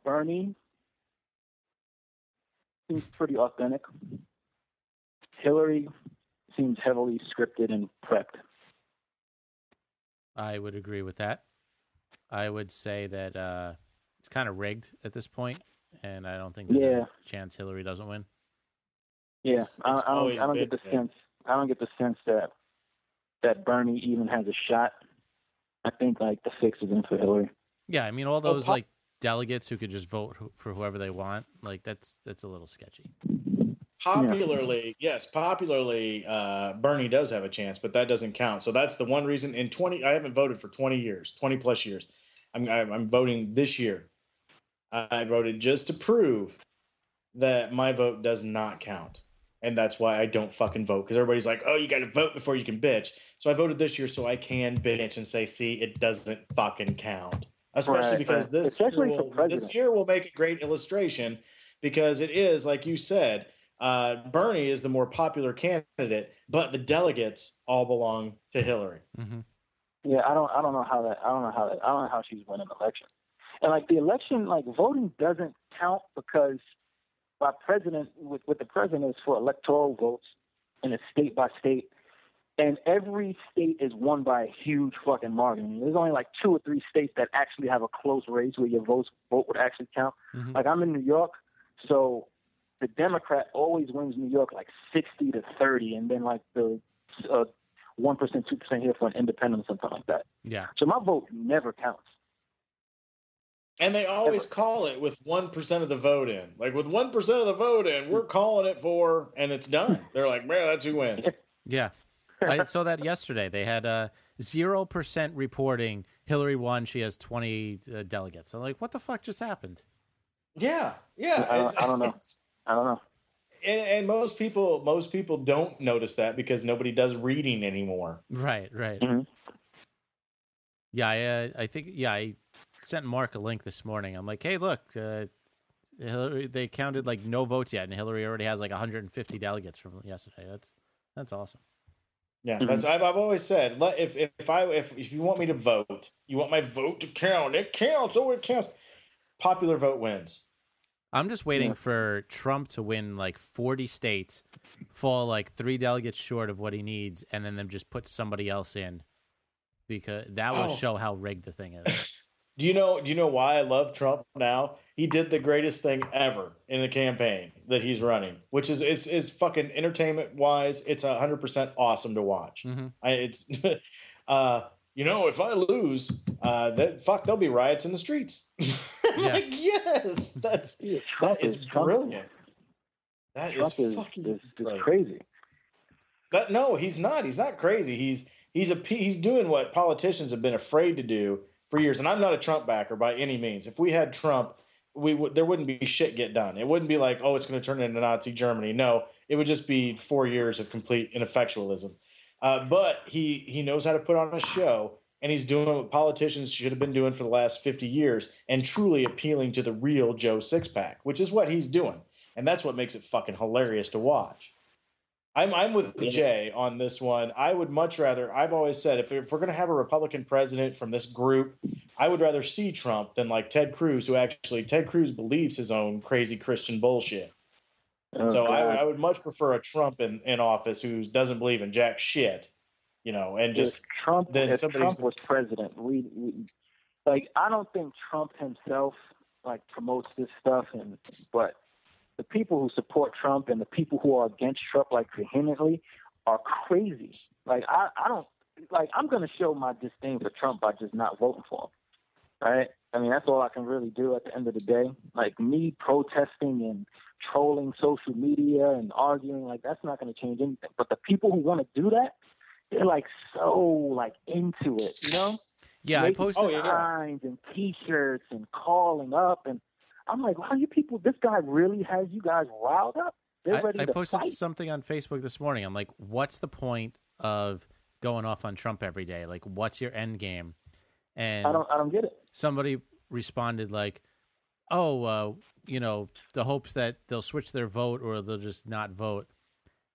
D: Bernie seems pretty authentic. Hillary seems heavily scripted and prepped.
C: I would agree with that. I would say that it's kind of rigged at this point, and I don't think there's a chance Hillary doesn't win.
D: Yeah,
A: It's
D: I don't
A: always
D: get the
A: been
D: sense. I don't get the sense that Bernie even has a shot. I think like the fix is in for Hillary.
C: Yeah, I mean all those like delegates who could just vote for whoever they want, like that's a little sketchy.
A: Popularly, Bernie does have a chance, but that doesn't count. So that's the one reason. I haven't voted for 20 years, 20 plus years. I'm voting this year. I voted just to prove that my vote does not count. And that's why I don't fucking vote, because everybody's like, oh, you got to vote before you can bitch. So I voted this year so I can bitch and say, see, it doesn't fucking count. Especially because this year will make a great illustration, because it is, like you said, Bernie is the more popular candidate, but the delegates all belong to Hillary.
C: Mm-hmm.
D: Yeah, I don't know how she's winning an election. And like the election, like voting doesn't count because by president, with the president is for electoral votes, and it's state by state. And every state is won by a huge fucking margin. There's only like 2 or 3 states that actually have a close race where your vote would actually count.
C: Mm-hmm.
D: Like I'm in New York, so the Democrat always wins New York like 60-30, and then like the 1%, 2% here for an independent or something like that.
C: Yeah.
D: So my vote never counts.
A: And they always call it with 1% of the vote in. Like with 1% of the vote in, we're calling it for, and it's done. They're like, man, that's who wins.
C: Yeah. I saw that yesterday. They had 0% reporting Hillary won. She has 20 delegates. I'm like, what the fuck just happened?
A: Yeah.
D: I don't know.
A: And most people don't notice that because nobody does reading anymore.
C: Right.
D: Mm-hmm.
C: Yeah, I think I sent Mark a link this morning. I'm like, hey, look, Hillary. They counted like no votes yet, and Hillary already has like 150 delegates from yesterday. That's awesome.
A: Yeah, that's I've always said. If you want me to vote, you want my vote to count. It counts. Oh, it counts. Popular vote wins.
C: I'm just waiting for Trump to win like 40 states, fall like 3 delegates short of what he needs, and then them just put somebody else in, because that will show how rigged the thing is.
A: Do you know why I love Trump now? He did the greatest thing ever in the campaign that he's running, which is fucking entertainment wise. It's 100% awesome to watch.
C: Mm-hmm.
A: If I lose, there'll be riots in the streets.
C: Yeah.
A: Like, yes, that is brilliant. That
D: Trump
A: is fucking
D: crazy.
A: No, he's not. He's not crazy. He's doing what politicians have been afraid to do for years. And I'm not a Trump backer by any means. If we had Trump, there wouldn't be shit get done. It wouldn't be like, oh, it's going to turn into Nazi Germany. No, it would just be 4 years of complete ineffectualism. But he knows how to put on a show, and he's doing what politicians should have been doing for the last 50 years, and truly appealing to the real Joe Sixpack, which is what he's doing. And that's what makes it fucking hilarious to watch. I'm with Jay on this one. I would much rather, I've always said, if we're going to have a Republican president from this group, I would rather see Trump than like Ted Cruz, Ted Cruz believes his own crazy Christian bullshit. So I would much prefer a Trump in office who doesn't believe in jack shit, and just
D: Trump. If Trump was president, I don't think Trump himself like promotes this stuff, but the people who support Trump and the people who are against Trump, like vehemently, are crazy. Like I'm going to show my disdain for Trump by just not voting for him. Right? I mean, that's all I can really do at the end of the day. Like me protesting and trolling social media and arguing, like that's not going to change anything. But the people who want to do that, they're like so like into it,
C: Yeah,
D: making
C: I posted
D: signs and T-shirts and calling up, and I'm like, wow, you people, this guy really has you guys riled up. They're ready to
C: posted
D: fight.
C: something on Facebook this morning. I'm like, what's the point of going off on Trump every day? Like, what's your end game? And
D: I don't get it.
C: Somebody responded like, oh, the hopes that they'll switch their vote or they'll just not vote.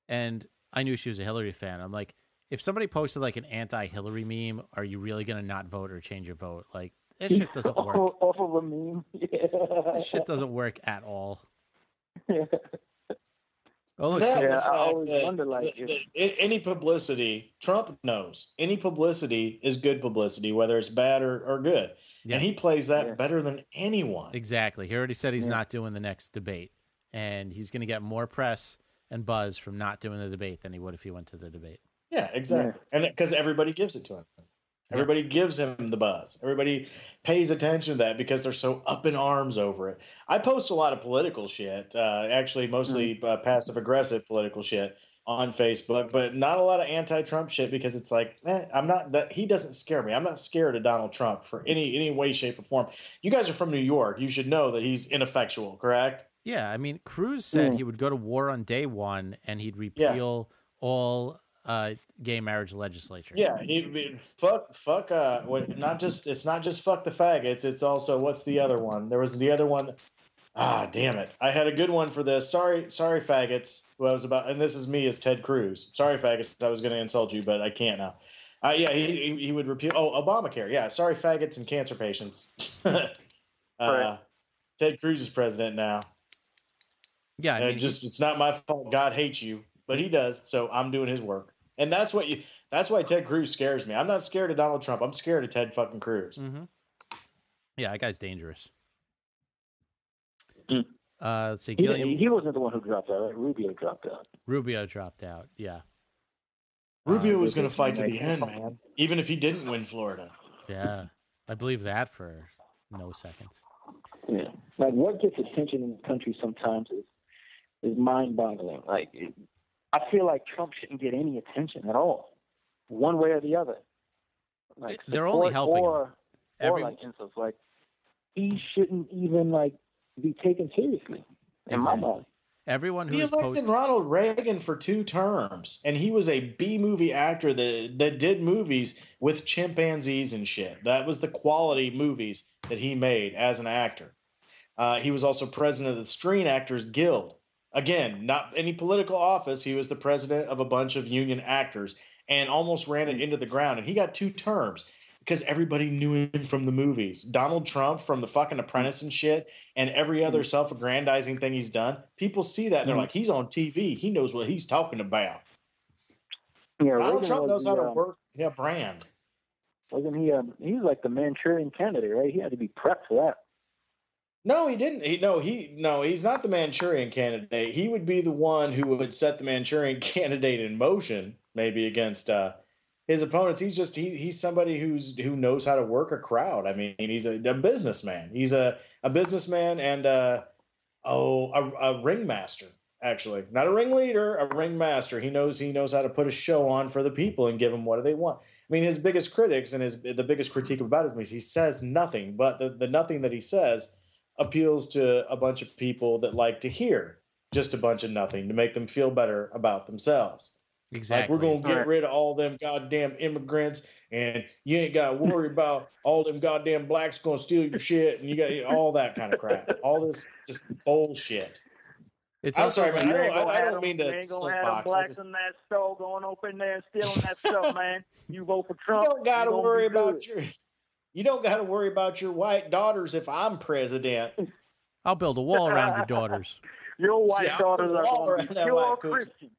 C: And I knew she was a Hillary fan. I'm like, if somebody posted like an anti-Hillary meme, are you really going to not vote or change your vote? Like, This shit doesn't work.
D: Off of a meme. Yeah.
C: This shit doesn't work at all.
D: Yeah.
C: Oh, look.
D: Yeah,
A: the
D: I
A: fact
D: always
A: that
D: wonder, like,
A: any publicity, Trump knows any publicity is good publicity, whether it's bad or good.
C: Yeah.
A: And he plays that better than anyone.
C: Exactly. He already said he's not doing the next debate. And he's going to get more press and buzz from not doing the debate than he would if he went to the debate.
A: Yeah, exactly. And because everybody gives it to him. Everybody gives him the buzz. Everybody pays attention to that because they're so up in arms over it. I post a lot of political shit, actually mostly passive-aggressive political shit on Facebook, but not a lot of anti-Trump shit because it's like, he doesn't scare me. I'm not scared of Donald Trump for any way, shape, or form. You guys are from New York. You should know that he's ineffectual, correct?
C: Yeah, I mean, Cruz said he would go to war on day one and he'd repeal all gay marriage legislature.
A: Yeah, fuck. It's not just fuck the faggots. It's also what's the other one? There was the other one. Damn it! I had a good one for this. Sorry, faggots. Who I was about, and this is me as Ted Cruz. Sorry, faggots. I was going to insult you, but I can't now. Yeah, he would repeal. Oh, Obamacare. Yeah, sorry, faggots and cancer patients.
D: Right.
A: Ted Cruz is president now.
C: Yeah, I mean,
A: it's not my fault. God hates you, but he does. So I'm doing his work. And that's why Ted Cruz scares me. I'm not scared of Donald Trump. I'm scared of Ted fucking Cruz.
C: Mm-hmm. Yeah, that guy's dangerous. Let's see.
D: He wasn't the one who dropped out, right? Rubio dropped out. Yeah.
A: Rubio was going to fight to the end, man. Even if he didn't win Florida.
C: Yeah. I believe that for no seconds.
D: Yeah. Like, what gets attention in the country sometimes is mind-boggling. Like, I feel like Trump shouldn't get any attention at all, one way or the other. Like,
C: they're only helping
D: or like insults. Like, he shouldn't even be taken seriously. In my mind,
C: everyone who
A: elected Ronald Reagan for 2 terms, and he was a B-movie actor that did movies with chimpanzees and shit. That was the quality movies that he made as an actor. He was also president of the Screen Actors Guild. Again, not any political office. He was the president of a bunch of union actors and almost ran it into the ground. And he got 2 terms because everybody knew him from the movies. Donald Trump from the fucking Apprentice and shit and every other self-aggrandizing thing he's done. People see that and they're like, he's on TV. He knows what he's talking about.
D: Yeah,
A: Donald Trump knows how to work a brand.
D: Wasn't he? He's like the Manchurian candidate, right? He had to be prepped for that.
A: No, he didn't. He's not the Manchurian candidate. He would be the one who would set the Manchurian candidate in motion, maybe against his opponents. He's somebody who knows how to work a crowd. I mean, he's a businessman. He's a businessman and a ringmaster. Actually, not a ringleader, a ringmaster. He knows how to put a show on for the people and give them what they want. I mean, his biggest critics and the biggest critique about him is he says nothing, but the nothing that he says appeals to a bunch of people that like to hear just a bunch of nothing to make them feel better about themselves.
C: Exactly.
A: Like, we're going to get rid of all them goddamn immigrants and you ain't got to worry about all them goddamn blacks going to steal your shit and you got all that kind of crap. All this just bullshit. I'm sorry, man. I don't mean to.
D: You ain't gonna have them blacks in that store going open there and stealing that stuff, man. You vote for Trump.
A: You don't got to worry about You don't got to worry about your white daughters if I'm president.
C: I'll build a wall around your daughters.
D: Your white daughters are going to be pure Christian.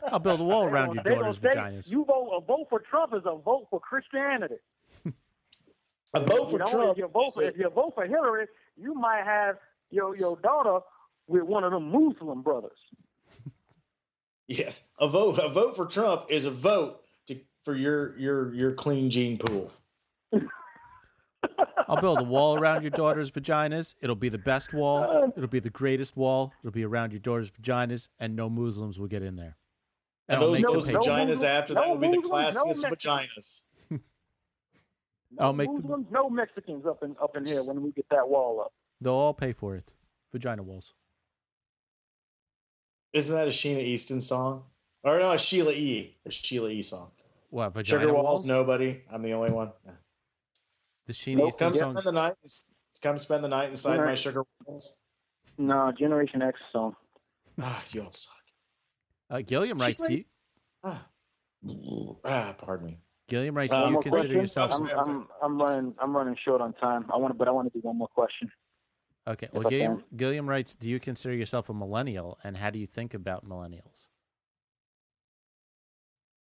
C: I'll build a wall around your daughters' vaginas.
D: A vote for Trump is a vote for Christianity.
A: A vote for Trump.
D: If you vote for Hillary, you might have your daughter with one of them Muslim brothers.
A: Yes, a vote for Trump is a vote for your clean gene pool.
C: I'll build a wall around your daughter's vaginas. It'll be the best wall. It'll be the greatest wall. It'll be around your daughter's vaginas, and no Muslims will get in there.
A: And those vaginas after that will be the classiest vaginas.
D: No Mexicans up in here when we get that wall up.
C: They'll all pay for it. Vagina walls.
A: Isn't that a Sheena Easton song? Or no, a Sheila E. A Sheila E. song.
C: What, vagina
A: Sugar
C: walls?
A: Walls? Nobody. I'm the only one. Yeah.
C: The Sheena Easton song.
A: Come spend the night inside my sugar walls.
D: No, Generation X song.
A: You all suck.
C: Gilliam writes to you.
A: Pardon me.
C: Gilliam writes, do
D: One
C: you
D: more
C: consider
D: question?
C: yourself?
D: I'm running short on time. I want to do one more question.
C: Okay. Well, Gilliam writes, do you consider yourself a millennial, and how do you think about millennials?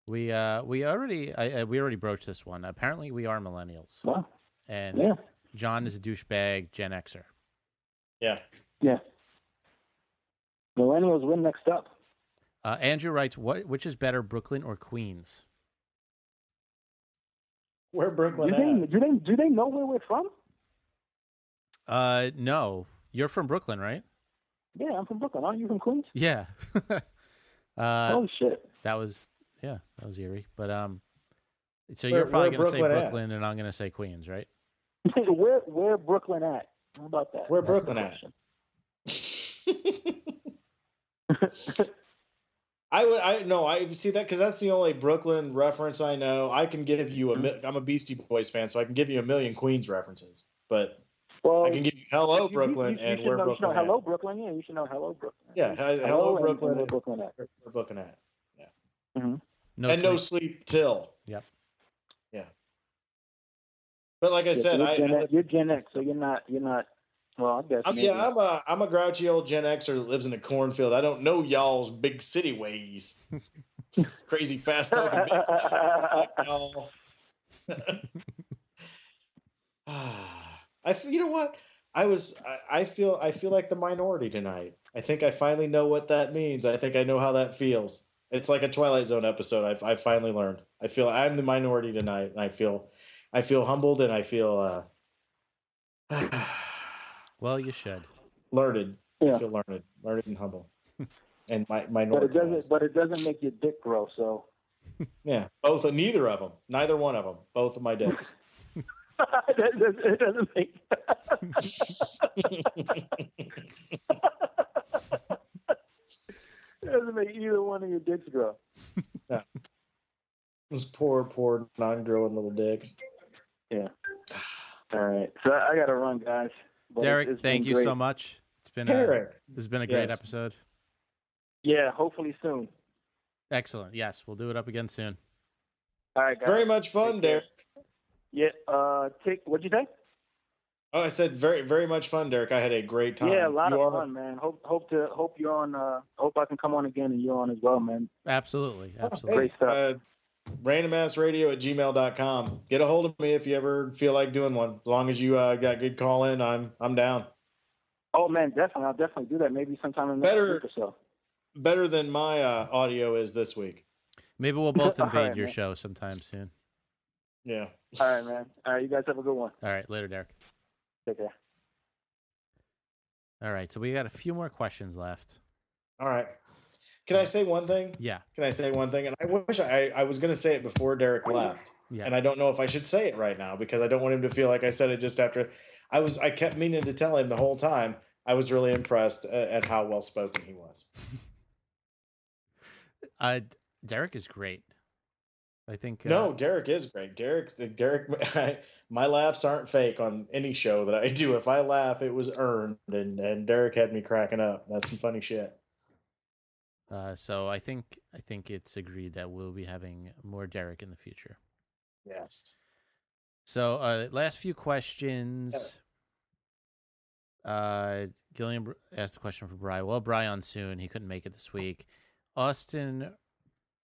C: We already broached this one. Apparently, we are millennials.
D: Wow.
C: And
D: Yeah.
C: John is a douchebag Gen Xer.
A: Yeah.
D: Yeah. Millennials win next up.
C: Andrew writes, which is better, Brooklyn or Queens?
A: Where Brooklyn at?
D: Do they know where we're from?
C: No. You're from Brooklyn, right?
D: Yeah, I'm from Brooklyn. Aren't you from Queens?
C: Yeah.
D: Holy shit.
C: That was eerie. But so you're probably going to say Brooklyn, and I'm going to say Queens, right?
D: Where Brooklyn at? How about that?
A: Where Brooklyn at? I see that because that's the only Brooklyn reference I know. I can give you I'm a Beastie Boys fan, so I can give you a million Queens references, but I can give you Hello Brooklyn and Where Brooklyn.
D: You should know Hello Brooklyn. Yeah, you should know Hello Brooklyn.
A: Yeah, Hello Brooklyn.
D: Where Brooklyn at?
A: Where Brooklyn at? Yeah.
D: Mm-hmm.
A: No sleep till.
C: Yep.
A: Yeah. But like I said,
D: you're Gen X, so you're not. Well, I guess.
A: I'm a grouchy old Gen Xer that lives in a cornfield. I don't know y'all's big city ways. Crazy fast talking big city like y'all. You know what? I feel like the minority tonight. I think I finally know what that means. I think I know how that feels. It's like a Twilight Zone episode. I finally learned. I feel I'm the minority tonight, and I feel humbled, and I feel
C: well, you should.
A: Learned.
D: Yeah.
A: I feel learned and humble. And minority.
D: But it doesn't make your dick grow. So.
A: Yeah, neither of them. Neither one of them. Both of my dicks.
D: It doesn't make. It doesn't make either one of your dicks grow.
A: Yeah. Those poor non-growing little dicks.
D: Yeah. All right. So I got to run, guys. But
C: Derek, thank you so much. It's been this has been a great episode.
D: Yeah, hopefully soon.
C: Excellent. Yes, we'll do it up again soon.
D: All right, guys.
A: Very much fun, Derek.
D: Yeah. What'd you say?
A: Oh, I said very, very much fun, Derek. I had a great time.
D: Yeah, a lot of fun, man. Hope you're on. Hope I can come on again and you're on as well, man.
C: Absolutely.
D: Great stuff.
A: RandomAssRadio@gmail.com. Get a hold of me if you ever feel like doing one. As long as you got good call in, I'm down.
D: Oh man, definitely. I'll definitely do that. Maybe sometime in the next week or so.
A: Better than my audio is this week.
C: Maybe we'll both invade your show sometime soon.
A: Yeah.
D: All right, man. All right, you guys have a good one.
C: All right, later, Derek.
D: Take care.
C: All right, so we got a few more questions left.
A: All right. Can I say one thing?
C: Yeah.
A: Can I say one thing? And I wish I was going to say it before Derek left.
C: Yeah.
A: And I don't know if I should say it right now because I don't want him to feel like I said it just after. I kept meaning to tell him the whole time. I was really impressed at how well spoken he was.
C: Derek is great. I think
A: no, Derek is great. Derek, my laughs aren't fake on any show that I do. If I laugh, it was earned, and Derek had me cracking up. That's some funny shit.
C: So I think it's agreed that we'll be having more Derek in the future.
A: Yes.
C: So last few questions.
A: Yes.
C: Gilliam asked a question for Bri. Well, Bri on soon. He couldn't make it this week. Austin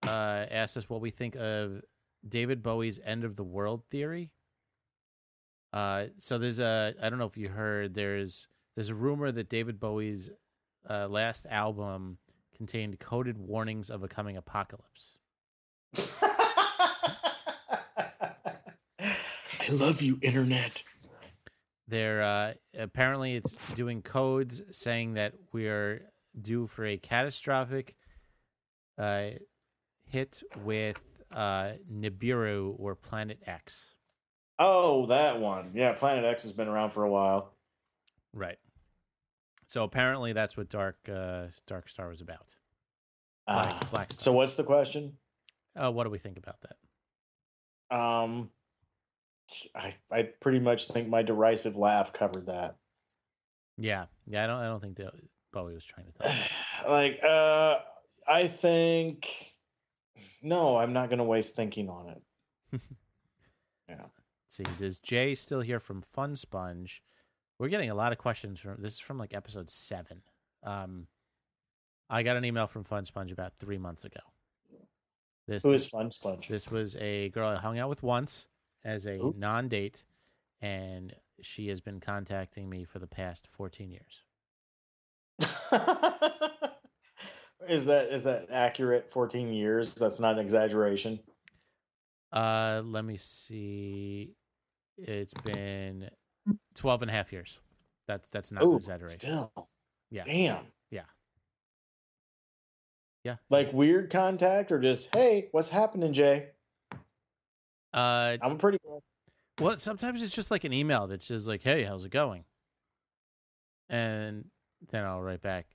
C: asked us what we think of David Bowie's "End of the World" theory. So there's I don't know if you heard. There's a rumor that David Bowie's last album contained coded warnings of a coming apocalypse.
A: I love you, Internet.
C: There apparently it's doing codes saying that we are due for a catastrophic hit with Nibiru or Planet X.
A: Oh, that one. Yeah, Planet X has been around for a while.
C: Right. So apparently that's what Dark Star was about. Black Star.
A: So what's the question?
C: What do we think about that?
A: I pretty much think my derisive laugh covered that.
C: Yeah. I don't think that Bowie was trying to tell us.
A: Like, I think no, I'm not going to waste thinking on it. Yeah.
C: Let's see, does Jay still hear from Fun Sponge? We're getting a lot of questions from this is from like episode 7. I got an email from Fun Sponge about 3 months ago.
A: Who is Fun Sponge?
C: This was a girl I hung out with once as a non-date, and she has been contacting me for the past 14 years.
A: Is that accurate? 14 years? That's not an exaggeration.
C: Let me see. It's been 12 and a half years. That's not an exaggeration.
A: Still.
C: Yeah.
A: Damn.
C: Yeah. Yeah.
A: Like weird contact or just, hey, what's happening, Jay? I'm pretty good.
C: Well, sometimes it's just like an email that's just like, hey, how's it going? And then I'll write back,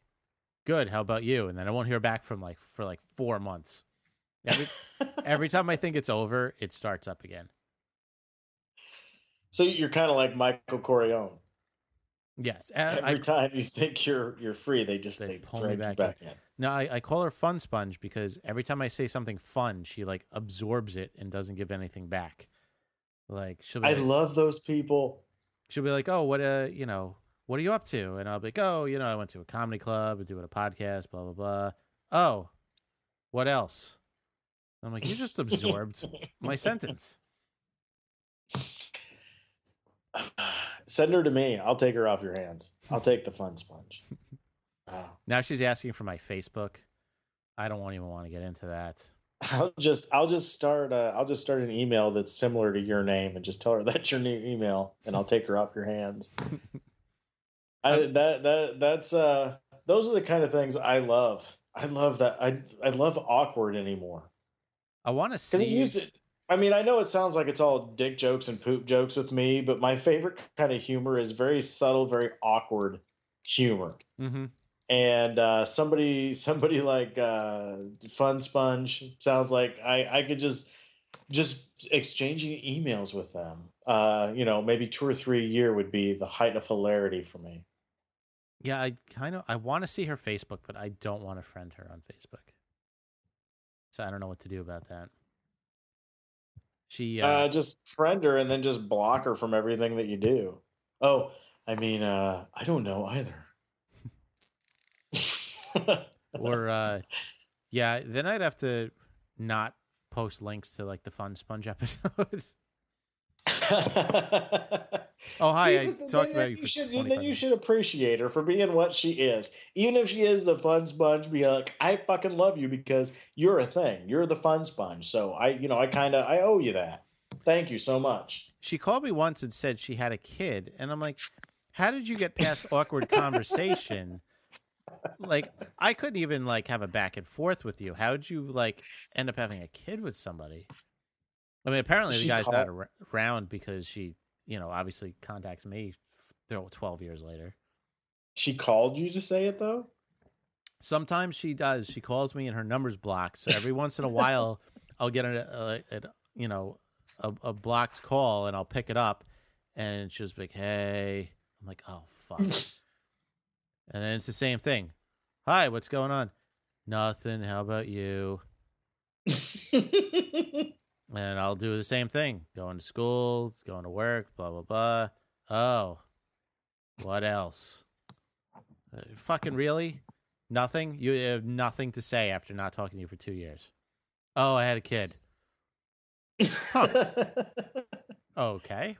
C: good, how about you? And then I won't hear back from for 4 months. Every time I think it's over, it starts up again.
A: So you're kind of like Michael Corleone.
C: Yes.
A: Every time you think you're free, they
C: pull
A: drag
C: me
A: you back in.
C: No, I call her Fun Sponge because every time I say something fun, she like absorbs it and doesn't give anything back. Like she'll be
A: I love those people.
C: She'll be like, oh, what are you up to? And I'll be like, oh, I went to a comedy club, doing a podcast, blah, blah, blah. Oh, what else? I'm like, you just absorbed my sentence.
A: Send her to me. I'll take her off your hands. I'll take the Fun Sponge.
C: Now she's asking for my Facebook. I don't even want to get into that.
A: I'll just start an email that's similar to your name and just tell her that's your new email, and I'll take her off your hands. That's those are the kind of things I love. I love that. I love awkward anymore.
C: I want to see.
A: I mean, I know it sounds like it's all dick jokes and poop jokes with me, but my favorite kind of humor is very subtle, very awkward humor.
C: Mm-hmm.
A: And somebody like Fun Sponge sounds like I could just exchanging emails with them. Maybe 2 or 3 a year would be the height of hilarity for me.
C: Yeah, I want to see her Facebook, but I don't want to friend her on Facebook. So I don't know what to do about that. She
A: just friend her and then just block her from everything that you do. Oh, I mean, I don't know either.
C: Or then I'd have to not post links to like the Fun Sponge episode. Oh, hi! I talked about you.
A: Then you should appreciate her for being what she is. Even if she is the Fun Sponge, be like, I fucking love you because you're a thing. You're the Fun Sponge. So I owe you that. Thank you so much.
C: She called me once and said she had a kid, and I'm like, how did you get past awkward conversation? Like, I couldn't even like have a back and forth with you. How'd you like end up having a kid with somebody? I mean, apparently the guy's not around because she, obviously contacts me 12 years later. She
A: called you to say it, though?
C: Sometimes she does. She calls me and her number's blocked. So every once in a while, I'll get a blocked call and I'll pick it up. And she'll just be like, hey. I'm like, oh, fuck. And then it's the same thing. Hi, what's going on? Nothing. How about you? And I'll do the same thing. Going to school, going to work, blah, blah, blah. Oh, what else? Fucking really? Nothing? You have nothing to say after not talking to you for 2 years. Oh, I had a kid. Huh. Okay.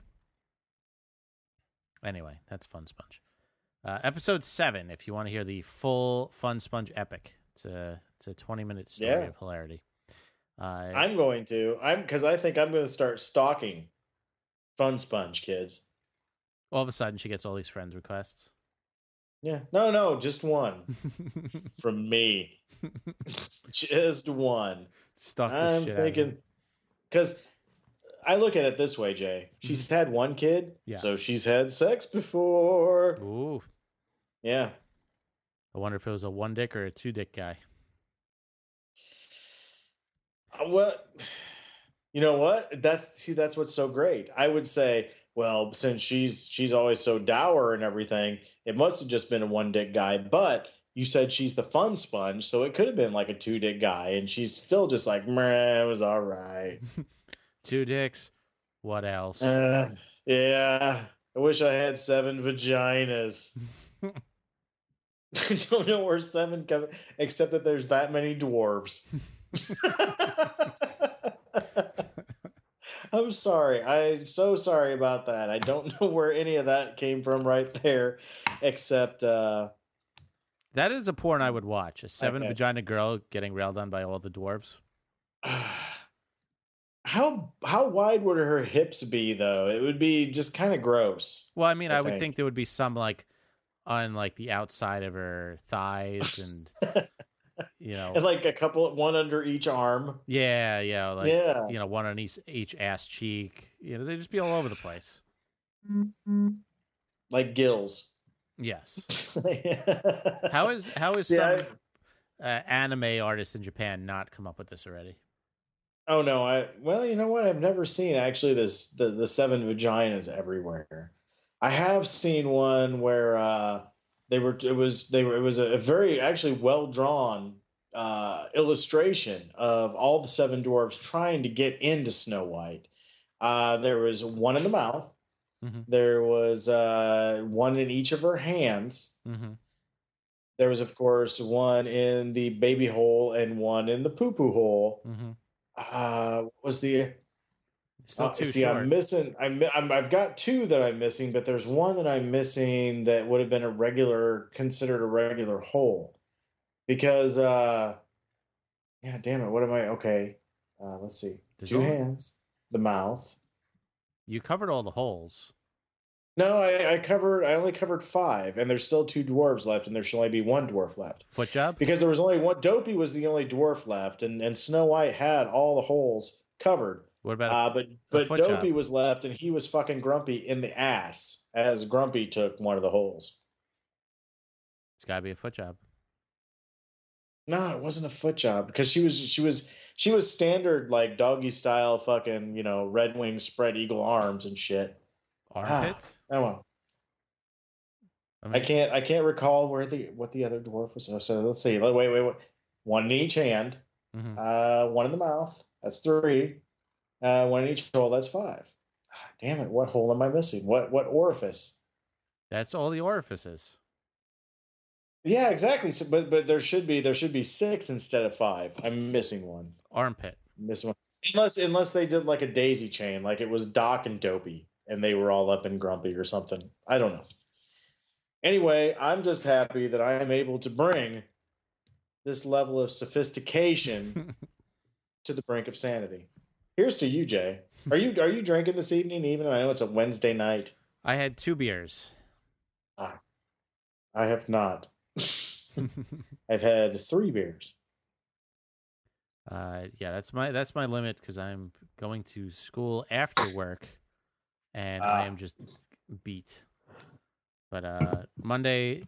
C: Anyway, that's Fun Sponge. Episode 7, if you want to hear the full Fun Sponge epic. It's a 20-minute story of hilarity.
A: I'm going to. Because I think I'm going to start stalking Fun Sponge kids.
C: All of a sudden, she gets all these friend requests.
A: Yeah. No, just one. From me. Just one. I'm thinking, because I look at it this way, Jay. She's had one kid, so she's had sex before.
C: Ooh.
A: Yeah.
C: I wonder if it was a 1-dick or a 2-dick guy.
A: What? You know what? That's what's so great. I would say, well, since she's always so dour and everything, it must have just been a 1-dick guy. But you said she's the Fun Sponge, so it could have been like a 2-dick guy, and she's still just like, meh, it was all right.
C: 2 dicks. What else?
A: Yeah. I wish I had 7 vaginas. I don't know where 7 come, except that there's that many dwarves. I'm sorry. I'm so sorry about that. I don't know where any of that came from right there, except
C: that is a porn I would watch. A 7 vagina girl getting railed on by all the dwarves.
A: How wide would her hips be though? It would be just kind of gross.
C: Well, I mean, I would think there would be some like on like the outside of her thighs and
A: and like a couple, one under each arm.
C: Yeah, like one on each ass cheek. They'd just be all over the place.
A: Like gills.
C: Yes. How is some anime artists in Japan not come up with this already?
A: Oh no, well, you know what? I've never seen actually the 7 vaginas everywhere. I have seen one where it was a very actually well drawn illustration of all the 7 dwarves trying to get into Snow White. There was one in the mouth. Mm-hmm. There was one in each of her hands. Mm-hmm. There was, of course, one in the baby hole and one in the poo-poo hole. Mm-hmm. What was the?
C: Still too short.
A: I'm missing. I've got 2 that I'm missing, but there's one that I'm missing that would have been considered a regular hole, because damn it, what am I? Okay, let's see. 2 hands, the mouth.
C: You covered all the holes.
A: No, I only covered 5, and there's still 2 dwarves left, and there should only be 1 dwarf left.
C: Foot job?
A: Because there was only one. Dopey was the only dwarf left, and Snow White had all the holes covered.
C: What about
A: but Dopey was left, and he was fucking Grumpy in the ass as Grumpy took one of the holes.
C: It's got to be a foot job.
A: No, it wasn't a foot job, because she was standard like doggy style fucking Red Wing spread eagle arms and shit.
C: Armpit?
A: Oh well. I can't recall what the other dwarf was. So let's see. Wait. One in each hand. Mm-hmm. One in the mouth. That's 3. One in each hole. That's 5. Damn it! What hole am I missing? What orifice?
C: That's all the orifices.
A: Yeah, exactly. So, but there should be 6 instead of 5. I'm missing one.
C: Armpit.
A: I'm missing one. Unless they did like a daisy chain, like it was Doc and Dopey, and they were all up in Grumpy or something. I don't know. Anyway, I'm just happy that I am able to bring this level of sophistication to the brink of sanity. Here's to you, Jay. Are you drinking this evening? Even I know it's a Wednesday night.
C: I had 2 beers.
A: I have not. I've had 3 beers.
C: That's my limit, because I'm going to school after work, and I am just beat. But Monday,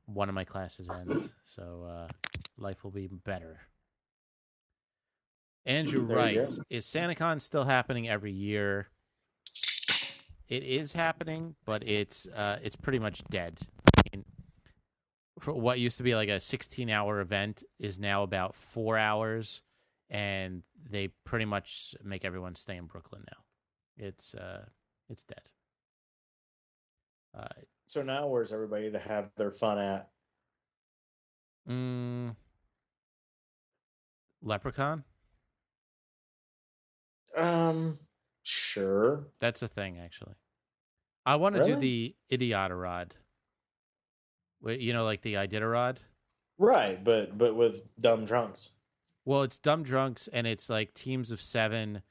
C: one of my classes ends, so life will be better. Andrew writes, is SantaCon still happening every year? It is happening, but it's pretty much dead. I mean, for what used to be like a 16-hour event is now about 4 hours, and they pretty much make everyone stay in Brooklyn now. It's dead.
A: So now where's everybody to have their fun at?
C: Leprechaun?
A: Sure.
C: That's a thing, actually. I want to do the Idiotarod. Like the Iditarod?
A: Right, but with dumb drunks.
C: Well, it's dumb drunks, and it's like teams of 7,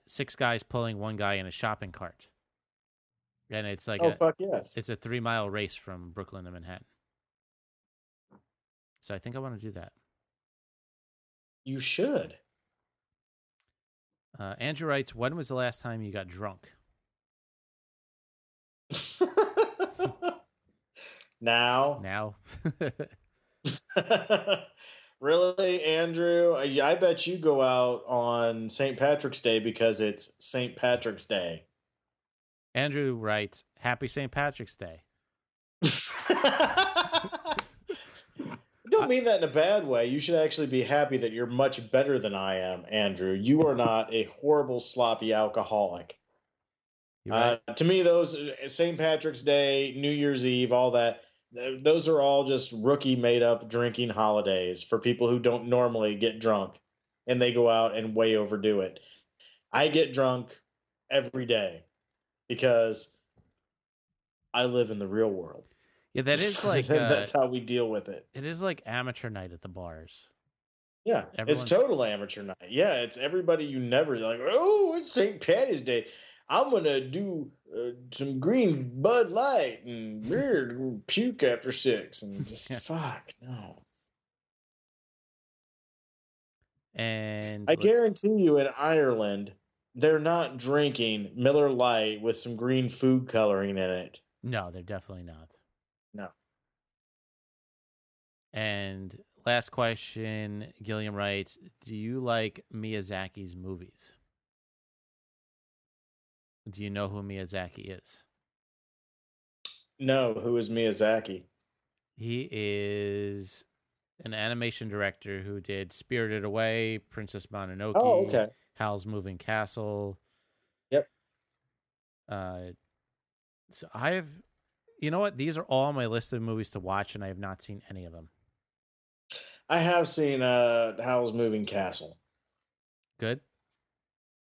C: 6 guys pulling 1 guy in a shopping cart. And it's like
A: fuck yes.
C: It's a 3-mile race from Brooklyn to Manhattan. So I think I want to do that.
A: You should.
C: Andrew writes, when was the last time you got drunk?
A: Now. Really, Andrew? I bet you go out on St. Patrick's Day because it's St. Patrick's Day.
C: Andrew writes, happy St. Patrick's Day.
A: don't mean that in a bad way. You should actually be happy that you're much better than I am, Andrew. You are not a horrible, sloppy alcoholic.
C: Right.
A: To me, those St. Patrick's Day, New Year's Eve, all that, those are all just rookie made up drinking holidays for people who don't normally get drunk and they go out and way overdo it. I get drunk every day because I live in the real world.
C: Yeah, that is like
A: that's how we deal with it.
C: It is like amateur night at the bars.
A: Yeah, it's total amateur night. Yeah, it's everybody you never like. Oh, it's St. Patty's Day. I'm gonna do some green Bud Light and puke after 6 and just fuck no.
C: And
A: I guarantee you, in Ireland, they're not drinking Miller Lite with some green food coloring in it.
C: No, they're definitely not.
A: No.
C: And last question, Gilliam writes, do you like Miyazaki's movies? Do you know who Miyazaki is?
A: No, who is Miyazaki?
C: He is an animation director who did Spirited Away, Princess Mononoke,
A: Oh, okay.
C: Howl's Moving Castle.
A: Yep.
C: So I have, you know what? These are all on my list of movies to watch, and I have not seen any of them.
A: I have seen Howl's Moving Castle.
C: Good?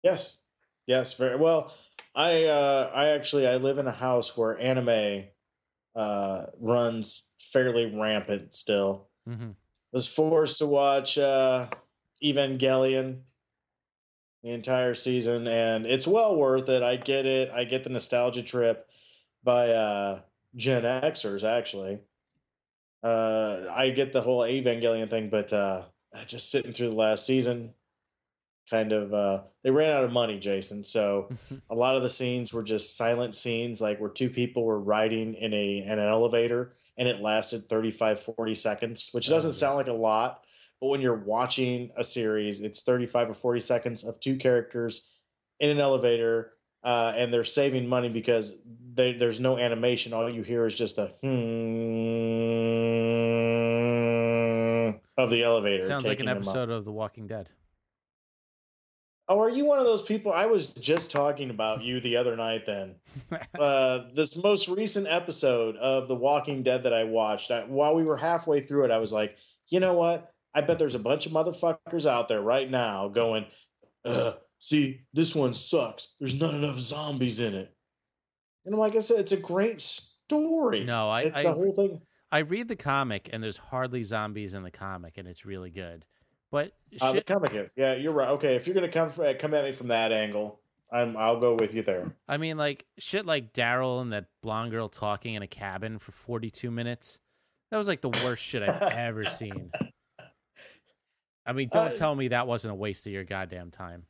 A: Yes. Yes, very well. I live in a house where anime runs fairly rampant still.
C: Mm-hmm.
A: Was forced to watch Evangelion the entire season, and it's well worth it. I get it. I get the nostalgia trip by Gen Xers, actually. I get the whole Evangelion thing, but just sitting through the last season, kind of they ran out of money, Jason. So a lot of the scenes were just silent scenes, like where two people were riding in an elevator, and it lasted 35, 40 seconds, which doesn't sound like a lot, but when you're watching a series, it's 35 or 40 seconds of two characters in an elevator, and they're saving money because there's no animation. All you hear is just a of the elevator.
C: Sounds like an episode of The Walking Dead.
A: Oh, are you one of those people? I was just talking about you the other night then. This most recent episode of The Walking Dead that I watched, while we were halfway through it, I was like, you know what? I bet there's a bunch of motherfuckers out there right now going, see, this one sucks. There's not enough zombies in it. And like I said, it's a great story.
C: No,
A: the whole thing.
C: I read the comic, and there's hardly zombies in the comic, and it's really good. But
A: the comic is, yeah, you're right. Okay, if you're gonna come at me from that angle, I'll go with you there.
C: I mean, like shit, like Daryl and that blonde girl talking in a cabin for 42 minutes. That was like the worst shit I've ever seen. I mean, don't tell me that wasn't a waste of your goddamn time.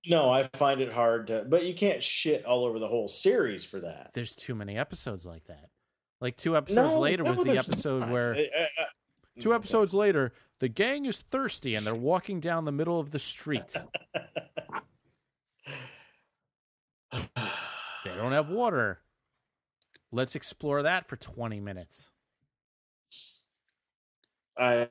A: No, I find it hard to, but you can't shit all over the whole series for that.
C: There's too many episodes like that. Like 2 episodes later was the episode where 2 episodes later, the gang is thirsty and they're walking down the middle of the street. They don't have water. Let's explore that for 20 minutes.
A: I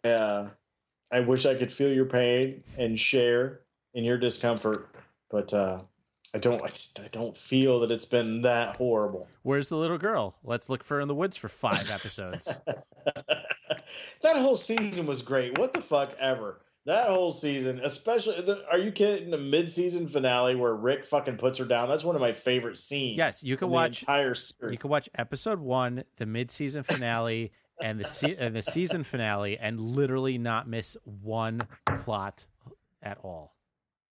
A: wish I could feel your pain and share in your discomfort, but I don't feel that it's been that horrible.
C: Where's the little girl? Let's look for her in the woods for 5 episodes.
A: That whole season was great. What the fuck ever. That whole season, especially, are you kidding? The mid-season finale where Rick fucking puts her down. That's one of my favorite scenes.
C: Yes, you can watch
A: the entire series.
C: You can watch episode 1, the mid-season finale, and the season finale, and literally not miss one plot at all.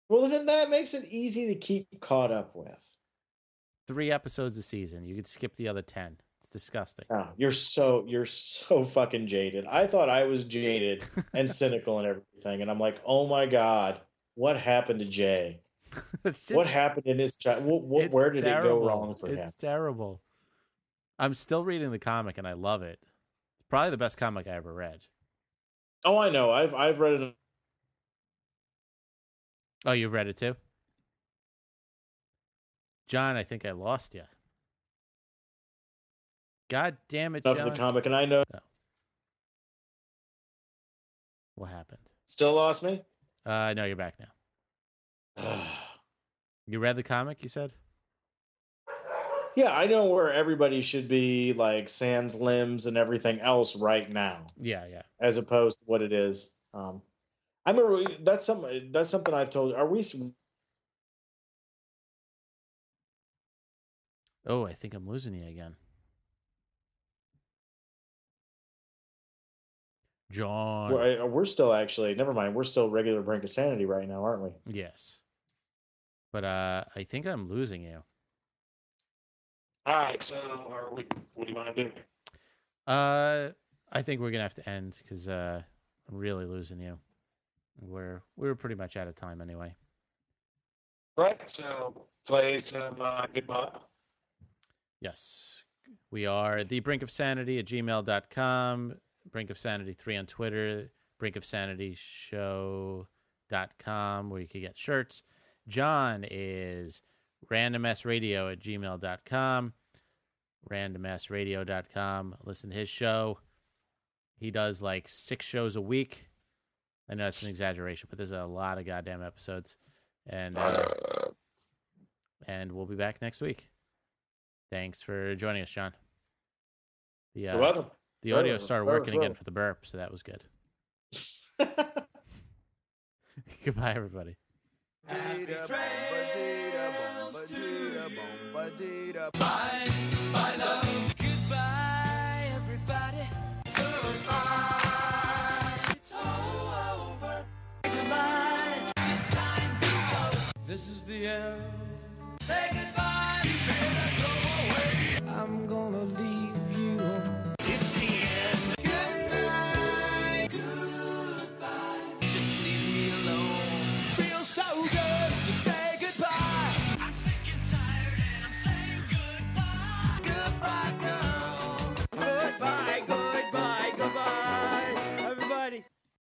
A: Well, then that makes it easy to keep caught up with.
C: 3 episodes a season. You could skip the other 10. It's disgusting.
A: Oh, you're so fucking jaded. I thought I was jaded and cynical and everything, and I'm like, oh my god, what happened to Jay? What happened in his child? Where did it go wrong for him?
C: It's terrible. I'm still reading the comic and I love it. It's probably the best comic I ever read.
A: Oh, I know. I've read it.
C: Oh, you've read it too? John, I think I lost you. God damn it, John.
A: Of the comic, and I know.
C: Oh. What happened?
A: Still lost me?
C: No, you're back now. You read the comic, you said?
A: Yeah, I know where everybody should be, like sans limbs and everything else right now.
C: Yeah.
A: As opposed to what it is. I remember that's something I've told. Are we?
C: Oh, I think I'm losing you again. John.
A: We're still actually. Never mind. We're still regular Brink of Sanity right now, aren't we?
C: Yes. But I think I'm losing you.
A: All right. So, what do you want to do?
C: I think we're gonna have to end because I'm really losing you. We were pretty much out of time anyway.
A: Right. So play some goodbye.
C: Yes. We are the Brink of Sanity at gmail.com, Brink of Sanity 3 on Twitter, brinkofsanityshow.com, where you can get shirts. John is RandomAss Radio at gmail.com, randomassradio.com. Listen to his show. He does like 6 shows a week. I know that's an exaggeration, but there's a lot of goddamn episodes. And we'll be back next week. Thanks for joining us, John.
A: You're welcome.
C: The audio started working again for the burp, so that was good. Goodbye, everybody.
B: Bye, bye, love. Goodbye, everybody. Goodbye. It's all over. Goodbye. It's time to go. This is the end. Say goodbye. You better go away. I'm gonna leave.